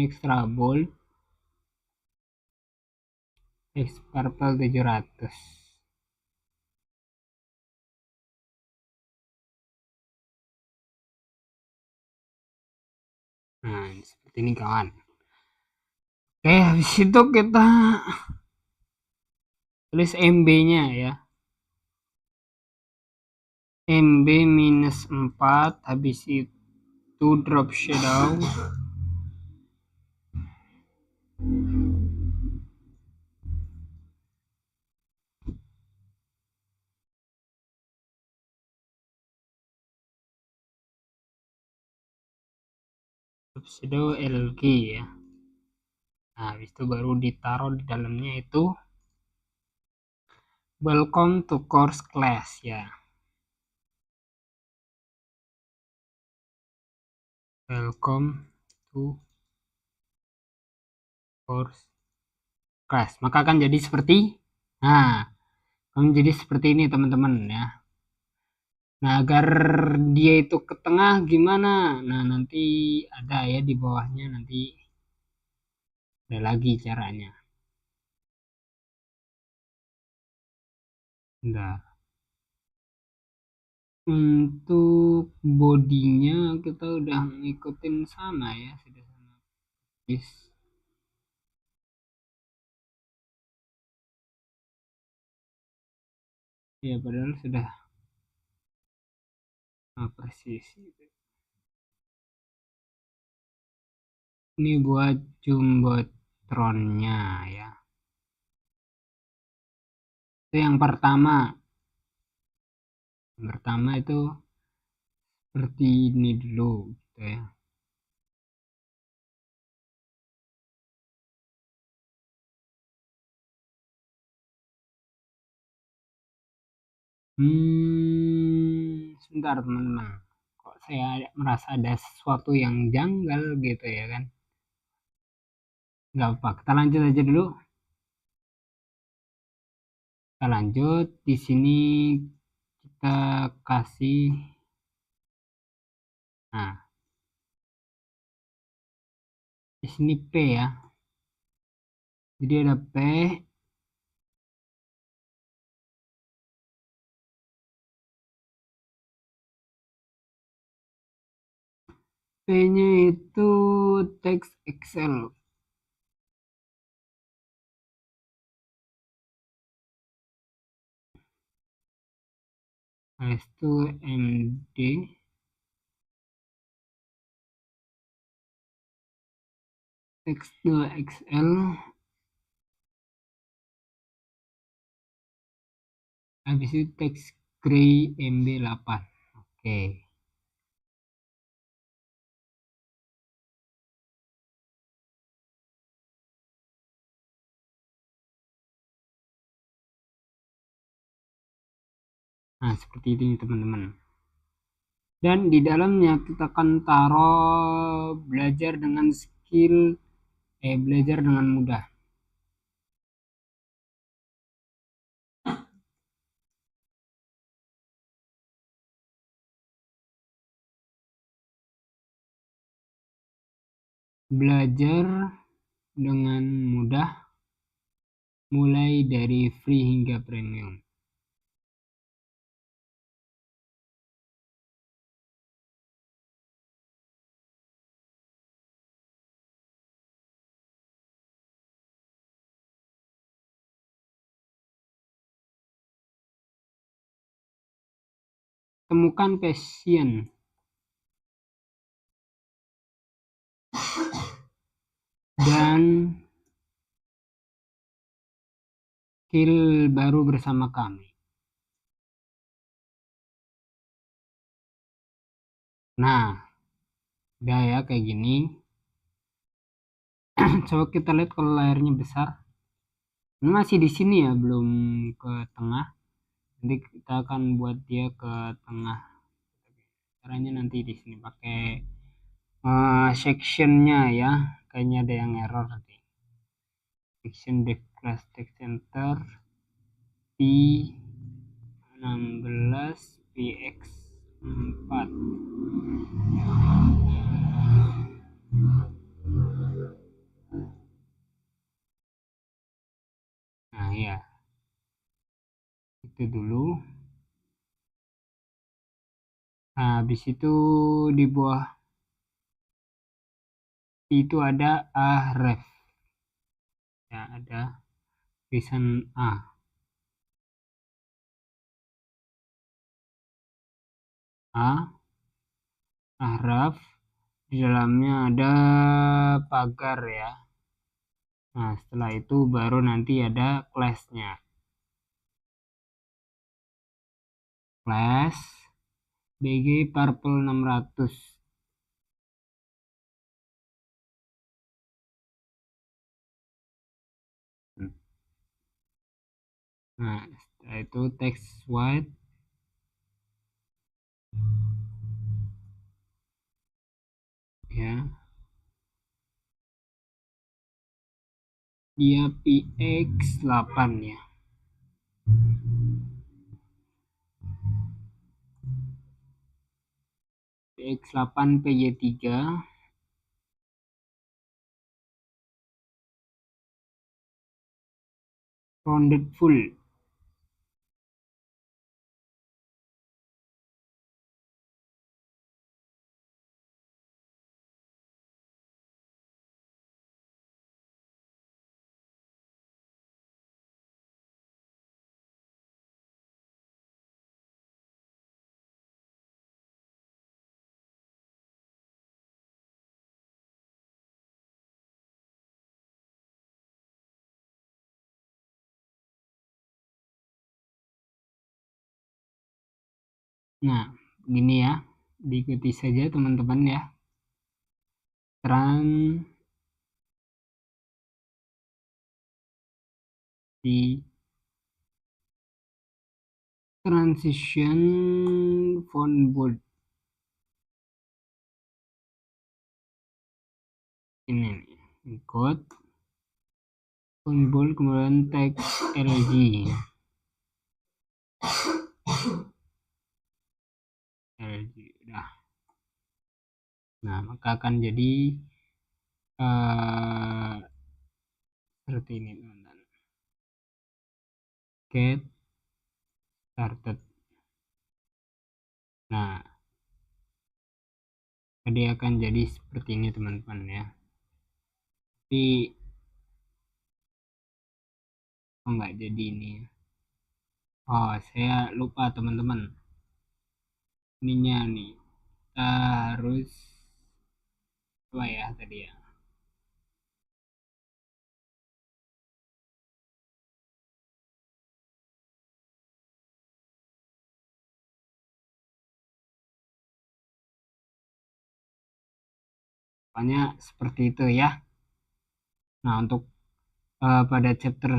extra bold, text purple 700. Nah, seperti ini kawan. Oke, habis itu kita tulis MB-nya ya. MB -4, habis itu drop shadow. Drop shadow LG ya. Nah, habis itu baru ditaruh di dalamnya itu welcome to course class ya. Welcome to course class. Maka akan jadi seperti ini teman-teman ya. Nah, agar dia itu ke tengah gimana? Nah, nanti ada ya di bawahnya, nanti ada lagi caranya. Nah, untuk bodinya kita udah ngikutin sama ya, sudah sama persis. Ya, padahal sudah persis. Ini buat jumbotronnya ya. Itu yang pertama. Yang pertama itu seperti ini dulu gitu ya. Sebentar teman-teman. Kok saya merasa ada sesuatu yang janggal gitu ya kan? Nggak apa, kita lanjut aja dulu. Kita lanjut. Di sini kita kasih. Nah, di sini P ya. Jadi ada P. P-nya itu teks Excel. Habis itu MD. Teks 2XL. Habis itu teks gray MB8. Oke. Nah, seperti ini teman-teman. Dan di dalamnya kita akan taruh belajar dengan belajar dengan mudah. Belajar dengan mudah mulai dari free hingga premium. temukan passion dan skill baru bersama kami. Nah, udah ya kayak gini. Coba kita lihat kalau layarnya besar. Ini masih di sini ya, belum ke tengah. Nanti kita akan buat dia ke tengah. Caranya nanti di sini pakai sectionnya ya. Kayaknya ada yang error nih. Section dev class text center P16 PX4. Nah ya, itu dulu. Nah, habis itu di bawah itu ada aref. Ya, ada tulisan araf. Di dalamnya ada pagar ya. Nah, setelah itu baru nanti ada class-nya. Class BG Purple 600. Nah, setelah itu text white. Ya, dia PX8 ya. PX8 PY3. Rounded full. Nah, gini ya. Diikuti saja teman-teman ya. Transition font bold. Ini nih. Ikut font bold kemudian teks LG. LG udah. Nah, maka akan jadi seperti ini teman-teman. Get started. Nah, tadi akan jadi seperti ini teman-teman ya. Tapi nggak jadi ini. Oh, saya lupa teman-teman. Ininya nih. Kita harus apa ya tadi ya? Pokoknya seperti itu ya. Nah, untuk pada chapter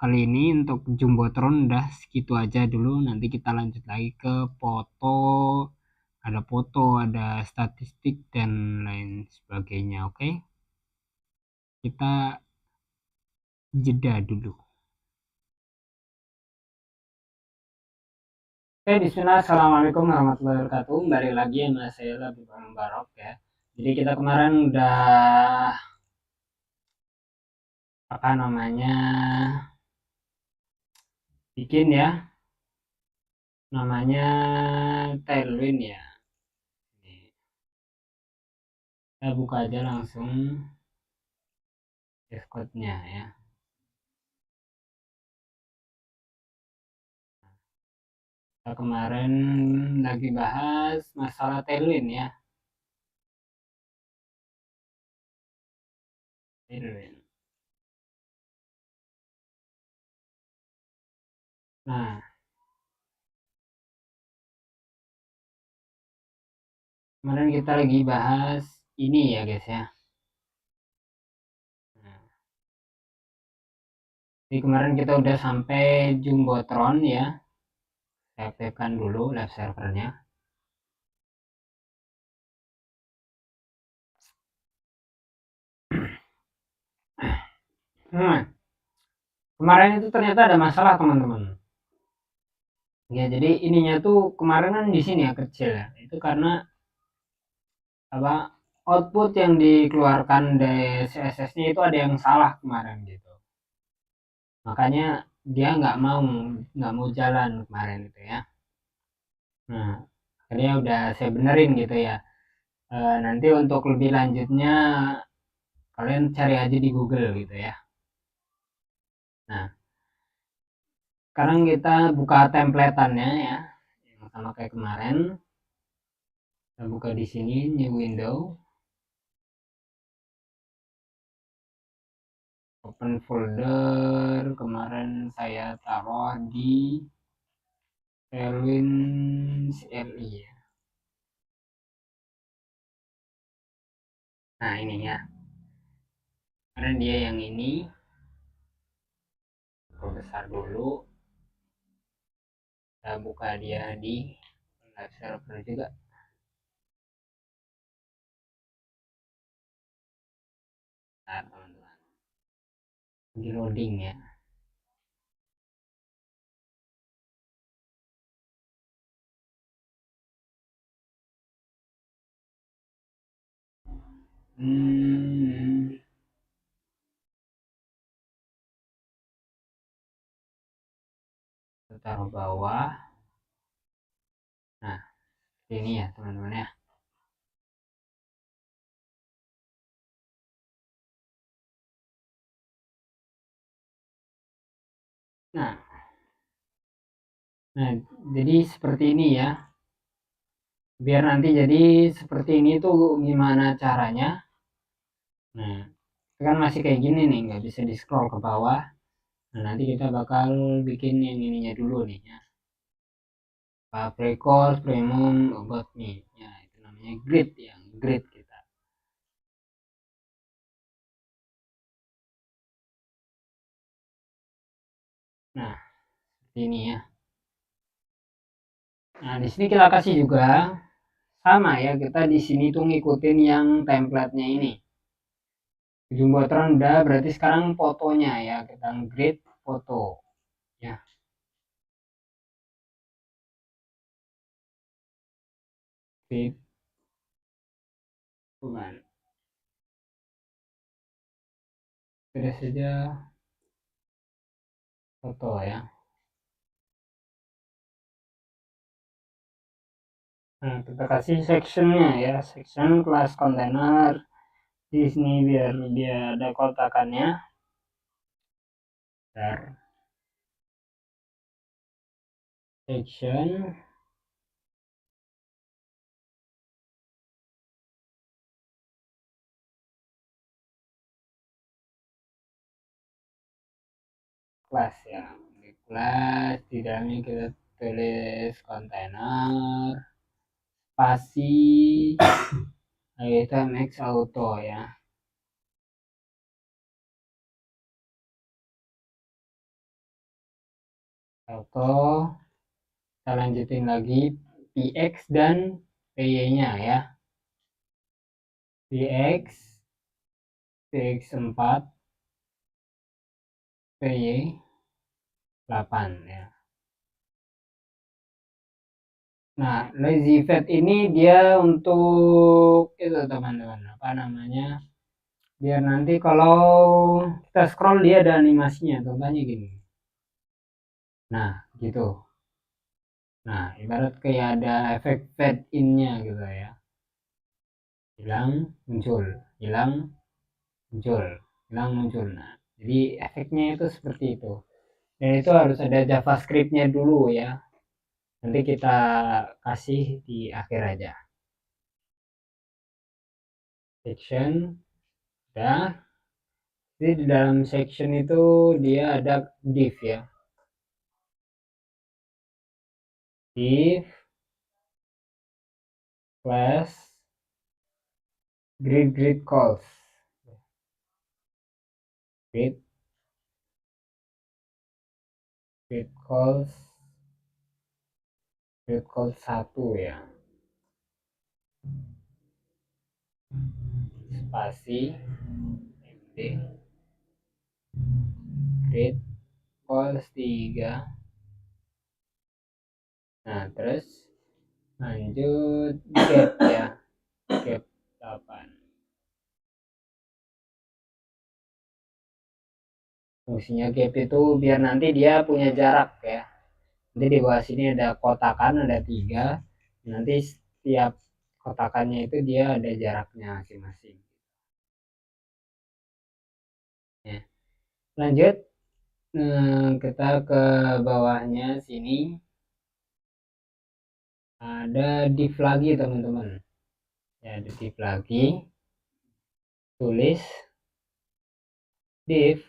kali ini untuk Jumbotron udah segitu aja dulu. Nanti kita lanjut lagi ke foto, ada statistik dan lain sebagainya. Oke, kita jeda dulu. Oke, bismillah. Assalamualaikum warahmatullahi wabarakatuh. Kembali lagi sama saya Labib Barok ya. Jadi kita kemarin udah apa namanya bikin ya, namanya Tailwind ya. Kita buka aja langsung dashboardnya ya. Kita kemarin lagi bahas masalah Tailwind ya. Tailwind. Nah, kemarin kita lagi bahas ini ya guys ya. Nah, jadi kemarin kita udah sampai Jumbotron ya. Saya aktifkan dulu live servernya. Nah, kemarin itu ternyata ada masalah teman-teman. Ya, jadi ininya tuh kemarin kan di sini ya kecil ya. Itu karena apa output yang dikeluarkan dari CSS-nya itu ada yang salah kemarin gitu. Makanya dia nggak mau jalan kemarin itu ya. Nah, akhirnya udah saya benerin gitu ya. Nanti untuk lebih lanjutnya kalian cari aja di Google gitu ya. Nah, sekarang kita buka templatannya ya, yang sama kayak kemarin. Kita buka di sini new window, open folder. Kemarin saya taruh di Tailwind CLI ya. Nah ini ya, karena dia yang ini besar dulu. Kita buka dia di live server juga. Nah teman-teman, di loading ya. Kita taruh bawah. Nah ini ya teman-teman ya. Nah, nah jadi seperti ini ya. Biar nanti jadi seperti ini tuh gimana caranya. Nah, itu kan masih kayak gini nih, nggak bisa di scroll ke bawah. Nah, nanti kita bakal bikin yang ininya dulu nih ya. Pre-course, premium, about me. Ya, itu namanya grid ya, grid kita. Nah, seperti ini ya. Nah, di sini kita kasih juga sama ya, kita di sini tuh ngikutin yang template-nya ini. Jumbotron udah, berarti sekarang fotonya ya, kita grid foto ya. Grid bukan. Pilih saja foto ya. Nah, kita kasih sectionnya ya, section kelas kontainer di sini biar dia ada kotakannya. Bentar. Section kelas ya, di kelas di dalamnya kita tulis kontainer spasi item X auto ya. Auto, kita lanjutin lagi px dan py-nya ya. px 4 py 8 ya. Nah, lazy fat ini dia untuk itu teman-teman, apa namanya? Biar nanti kalau kita scroll dia ada animasinya, contohnya gini. Nah, gitu. Nah, ibarat kayak ada efek fade in-nya gitu ya. Hilang, muncul, hilang, muncul, hilang, muncul. Nah, jadi efeknya itu seperti itu. Dan itu harus ada JavaScript-nya dulu ya. Nanti kita kasih di akhir aja. Section udah. Jadi di dalam section itu dia ada div ya. Div class grid calls. Grid calls 1 ya. Spasi md grid calls 3. Nah, terus lanjut gap ya. Gap 8. Fungsinya gap itu biar nanti dia punya jarak ya. Nanti di bawah sini ada kotakan, ada 3. Nanti setiap kotakannya itu dia ada jaraknya masing-masing. Ya. Lanjut, kita ke bawahnya sini. Ada div lagi teman-teman. Ya, ada div lagi. Tulis div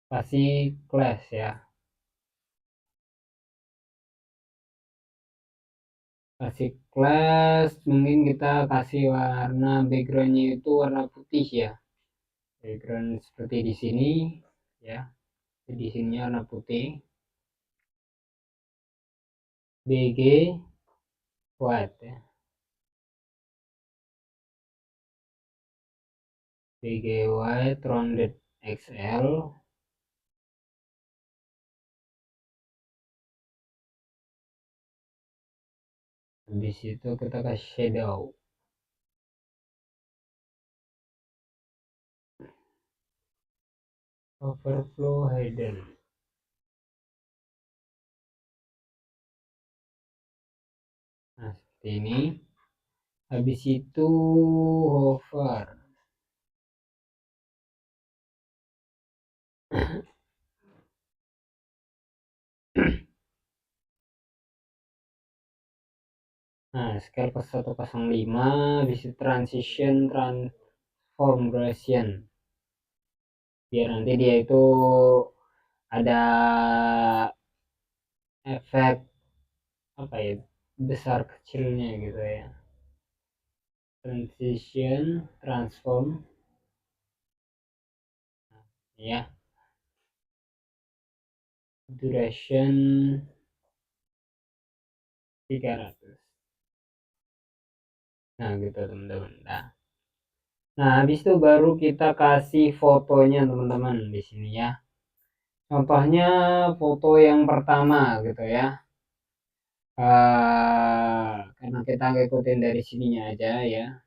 kasih class ya. Kasih class, mungkin kita kasih warna backgroundnya itu warna putih ya. Background seperti di sini ya. Di sini warna putih. BG white ya. BG white rounded XL. Habis itu kita kasih shadow. Overflow hidden. Nah, seperti ini. Habis itu hover. Nah, scale ke 105, habis itu transition, transform Gaussian. Biar nanti dia itu ada efek apa ya, besar kecilnya gitu ya. Transition, transform. Ya. Duration 300. Nah, gitu teman-teman. Nah, habis itu baru kita kasih fotonya teman-teman di sini ya. Contohnya foto yang pertama gitu ya. Karena kita ngikutin dari sininya aja ya.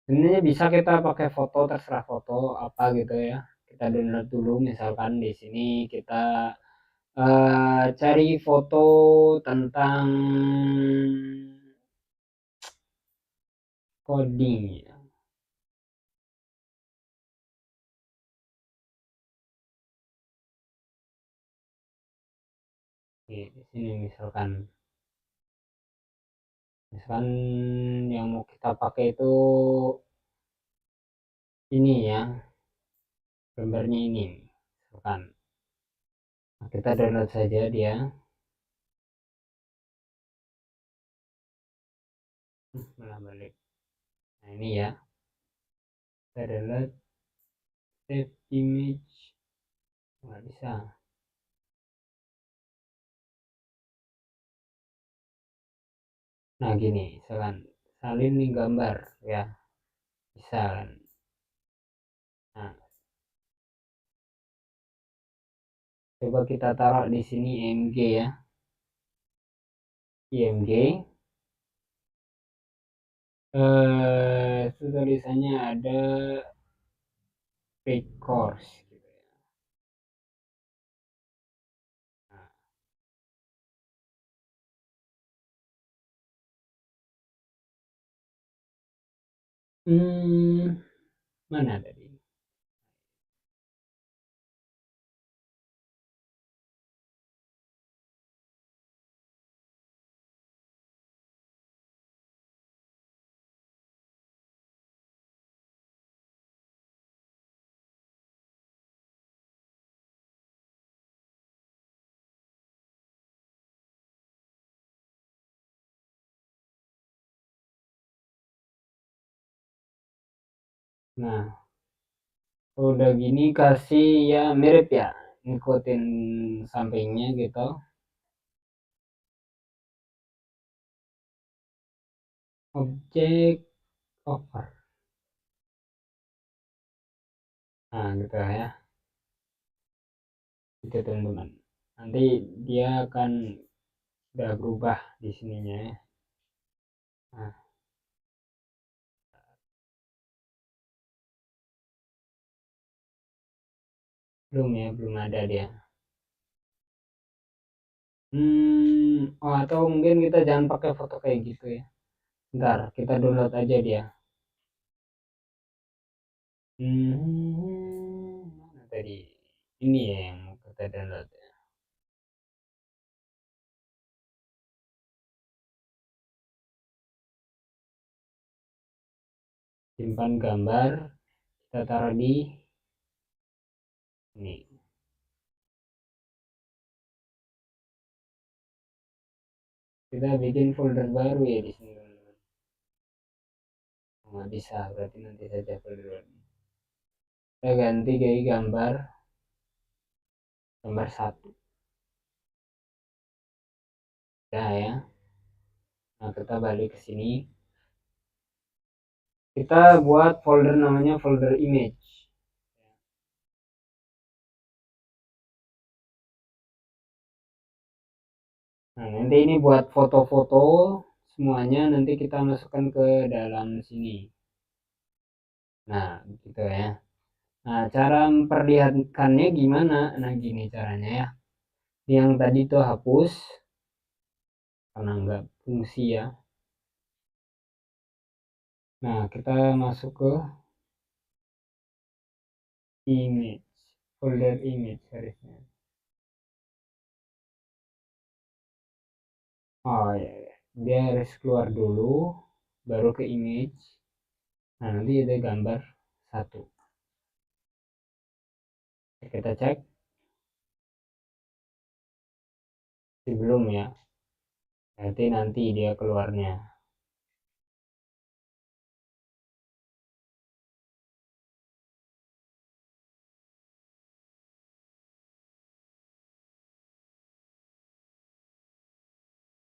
Sebenarnya bisa kita pakai foto, terserah foto apa gitu ya. Kita download dulu, misalkan di sini kita cari foto tentang coding ya. Oke, di sini misalkan yang mau kita pakai itu ini ya, gambarnya ini misalkan. Nah, kita download saja dia. Malah balik. Nah, ini ya, kita download, save image. Nggak bisa. Nah, gini misalkan salin nih gambar ya, bisa kan. Nah, coba kita taruh di sini img ya, img. Itu tulisannya ada paid course gitu ya. Nah, mana tadi? Nah, udah gini kasih ya mirip ya, ngikutin sampingnya gitu. Objek over. Nah, gitu ya. Itu teman-teman. Nanti dia akan udah berubah di sininya ya. Nah, belum ya, belum ada dia. Oh, atau mungkin kita jangan pakai foto kayak gitu ya. Ntar kita download aja dia. Mana tadi? Ini ya yang mau kita download ya. Simpan gambar, kita taruh di ini. Kita bikin folder baru ya di sini teman-teman. Nggak bisa, berarti nanti saja folder baru. Kita ganti jadi gambar satu. Udah ya. Nah, kita balik ke sini. Kita buat folder namanya folder image. Nah, nanti ini buat foto-foto semuanya nanti kita masukkan ke dalam sini. Nah, gitu ya. Nah, cara memperlihatkannya gimana? Nah, gini caranya ya. Yang tadi tuh hapus karena nggak fungsi ya. Nah, kita masuk ke image, folder image harusnya. Oh ya, ya. Dia harus keluar dulu, baru ke image. Nah, nanti ada gambar satu. Kita cek, belum ya. Nanti dia keluarnya.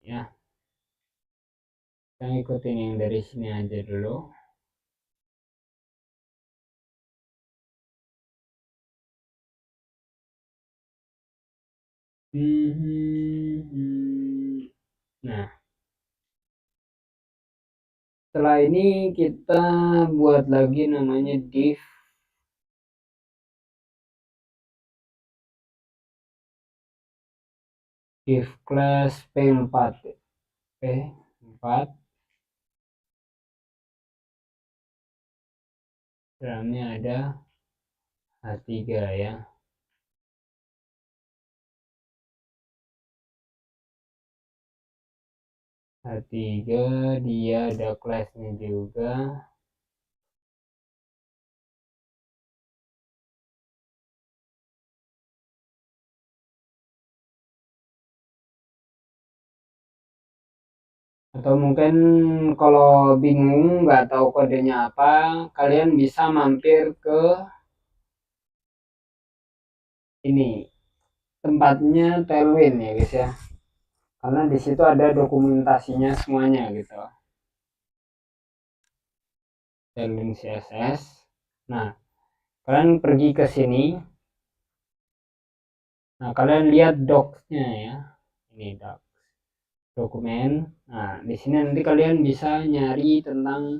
Ya, kita ngikutin yang dari sini aja dulu. Nah, setelah ini kita buat lagi namanya div class P4. P4. Dalamnya ada H3 ya. H3 dia ada kelasnya juga. Atau mungkin kalau bingung nggak tahu kodenya apa, kalian bisa mampir ke ini tempatnya Tailwind ya guys ya. Karena di situ ada dokumentasinya semuanya gitu. Tailwind CSS. Nah, kalian pergi ke sini. Nah, kalian lihat docs-nya ya. Ini docs, dokumen. Nah, di sini nanti kalian bisa nyari tentang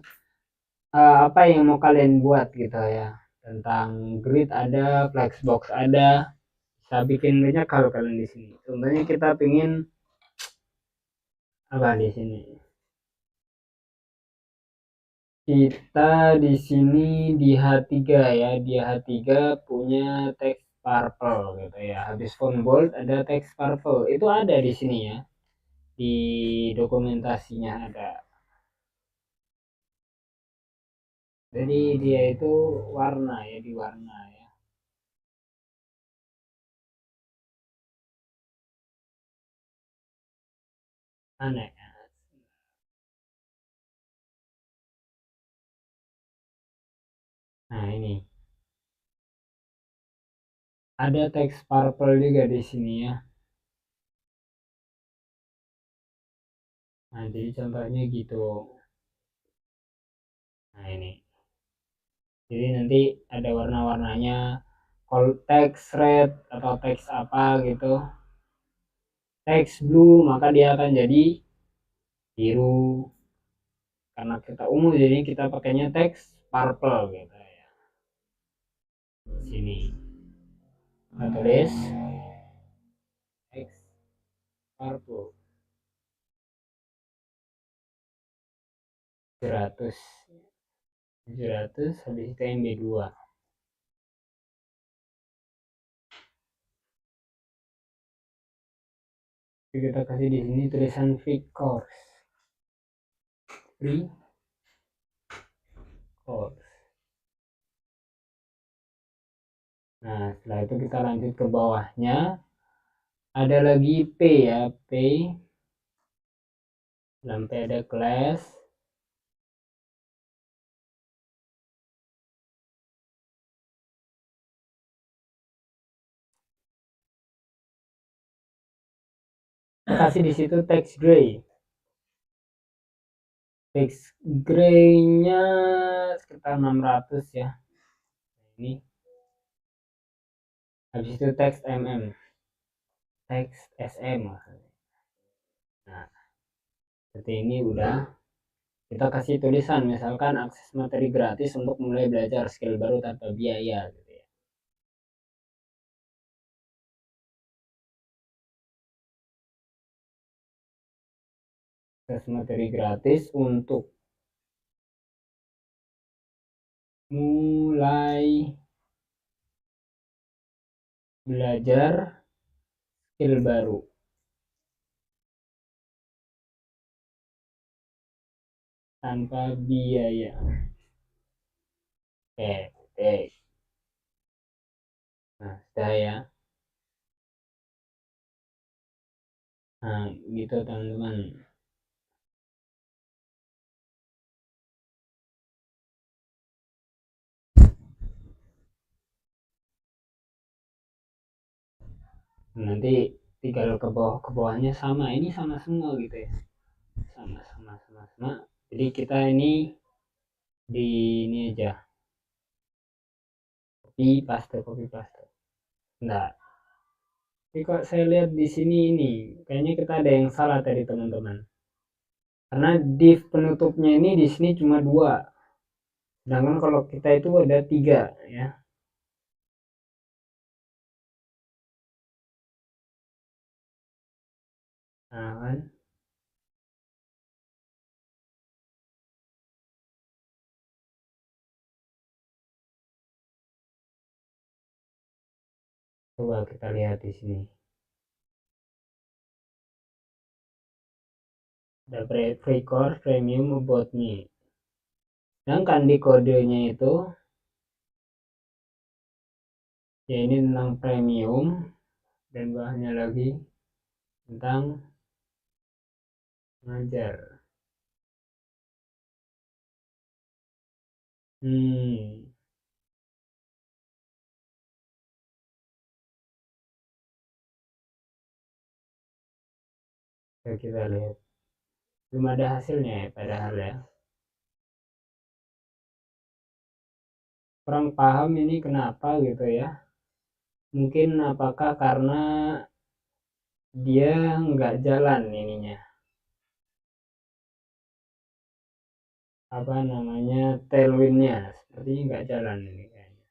apa yang mau kalian buat gitu ya. Tentang grid ada, flexbox ada. Bisa bikin banyak kalau kalian di sini. Contohnya kita pingin apa di sini? Kita di sini di H3 ya, di H3 punya teks purple gitu ya. Habis font bold ada teks purple. Itu ada di sini ya. Di dokumentasinya ada. Jadi dia itu warna ya, di warna ya. Aneh. Nah, ini ada teks purple juga di sini ya. Nah, jadi contohnya gitu. Nah, ini. Jadi nanti ada warna-warnanya. Kalau teks red atau teks apa gitu, teks blue, maka dia akan jadi biru. Karena kita ungu, jadi kita pakainya teks purple gitu ya. Sini. Kita tulis teks purple. 700 700 habis itu MB2. Jadi kita kasih di sini tulisan free course. Free course. Nah, setelah itu kita lanjut ke bawahnya. Ada lagi P ya, P. Sampai ada kelas. Kasih di situ text gray. Text gray-nya sekitar 600 ya. Ini. Habis itu text mm. Text sm. Nah, seperti ini udah. Kita kasih tulisan misalkan akses materi gratis untuk mulai belajar skill baru tanpa biaya gitu ya. Akses materi gratis untuk mulai belajar skill baru tanpa biaya. Oke. Nah, sudah ya. Nah, gitu teman-teman. Nanti tinggal ke bawahnya sama. Ini sama semua gitu ya. Sama. Jadi kita ini di ini aja. Copy paste. Nah, tapi kok saya lihat di sini ini, kayaknya kita ada yang salah tadi teman-teman. Karena div penutupnya ini di sini cuma 2. Sedangkan kalau kita itu ada 3 ya. Nah, kan. Coba kita lihat di sini. Ada free course, premium, about me. Sedangkan di kodenya itu ya ini tentang premium dan bawahnya lagi tentang ngajar. Kita lihat. Belum ada hasilnya ya padahal ya. Kurang paham ini kenapa gitu ya. Mungkin apakah karena dia nggak jalan ininya. Apa namanya tailwindnya. Sepertinya nggak jalan ini kayaknya.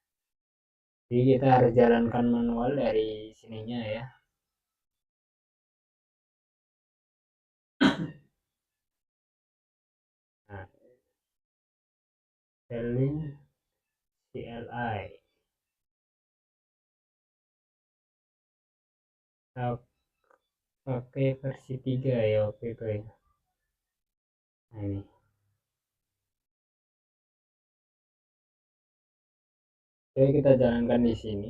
Jadi kita harus jalankan manual dari sininya ya. Nah, tailwind CLI. Kita pakai versi 3 ya waktu itu ya. Nah, ini. Oke, kita jalankan di sini.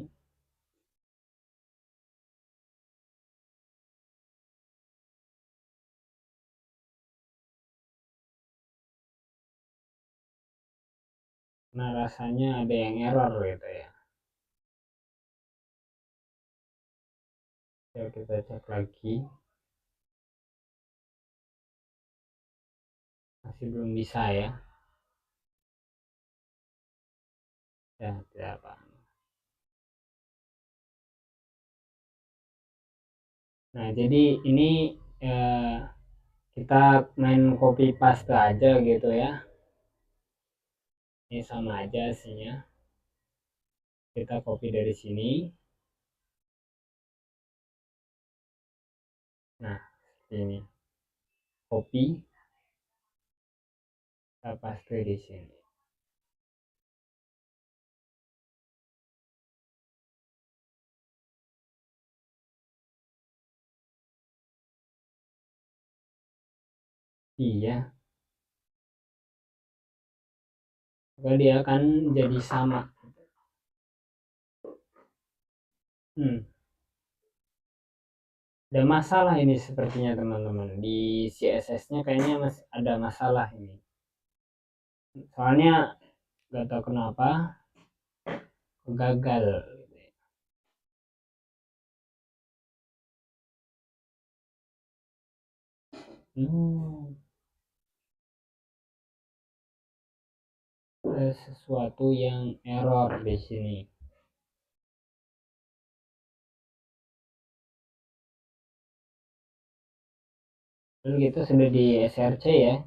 karena rasanya ada yang error gitu ya. Coba kita cek lagi, masih belum bisa ya. Ya, tidak apa. Nah, jadi ini kita main copy paste aja gitu ya. Ini sama aja hasilnya. Kita copy dari sini. Nah, ini copy, kita paste di sini. Iya, maka dia akan jadi sama. Ada masalah ini sepertinya teman-teman, di CSS-nya kayaknya masih ada masalah ini. Soalnya gak tahu kenapa gagal. Ada sesuatu yang error di sini. Lalu gitu sudah di SRC ya.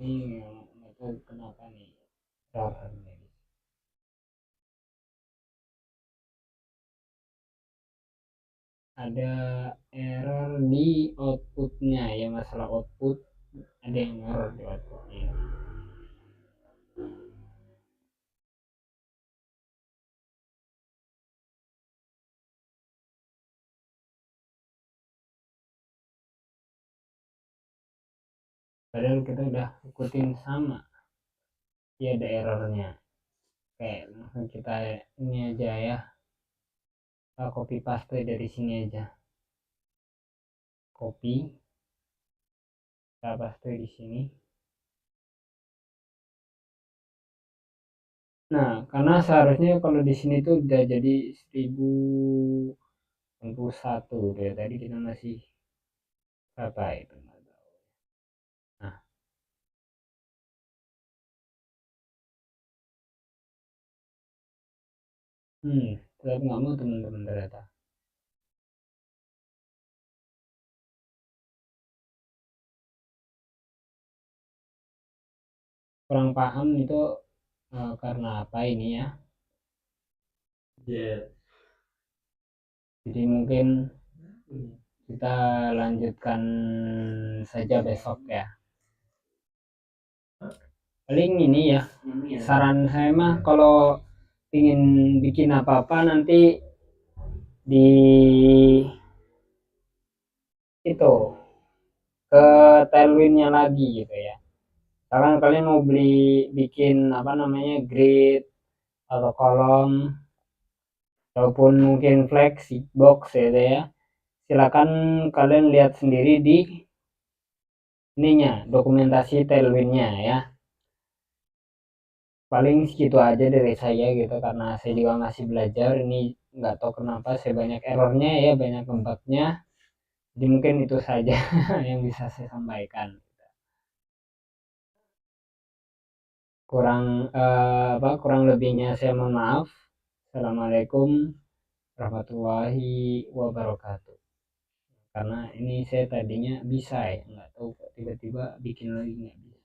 Ini nggak tahu kenapa nih error ini. Ada error di outputnya ya, masalah output, ada yang error di outputnya. Padahal kita udah ikutin sama, ya ada errornya. Kayak langsung kita ini aja ya, kita copy paste dari sini aja, copy, kita paste di sini. Nah, karena seharusnya kalau di sini tuh udah jadi 1061 ya. Tadi kita masih berapa itu? Nah, tetap nggak mau teman-teman ternyata. Kurang paham itu karena apa ini ya? Yeah. Jadi mungkin kita lanjutkan saja besok ya. Paling ini ya, saran saya mah kalau ingin bikin apa-apa nanti di itu ke tailwindnya lagi gitu ya. Sekarang kalian mau bikin apa namanya grid atau kolom ataupun mungkin flex box gitu ya, silakan kalian lihat sendiri di ininya, dokumentasi tailwindnya ya. Paling segitu aja dari saya gitu, karena saya juga masih belajar ini, nggak tahu kenapa saya banyak errornya ya, banyak bugnya. Jadi mungkin itu saja yang bisa saya sampaikan. Kurang lebihnya saya mohon maaf. Assalamualaikum warahmatullahi wabarakatuh. Karena ini saya tadinya bisa ya, nggak tahu tiba-tiba bikin lagi nggak bisa.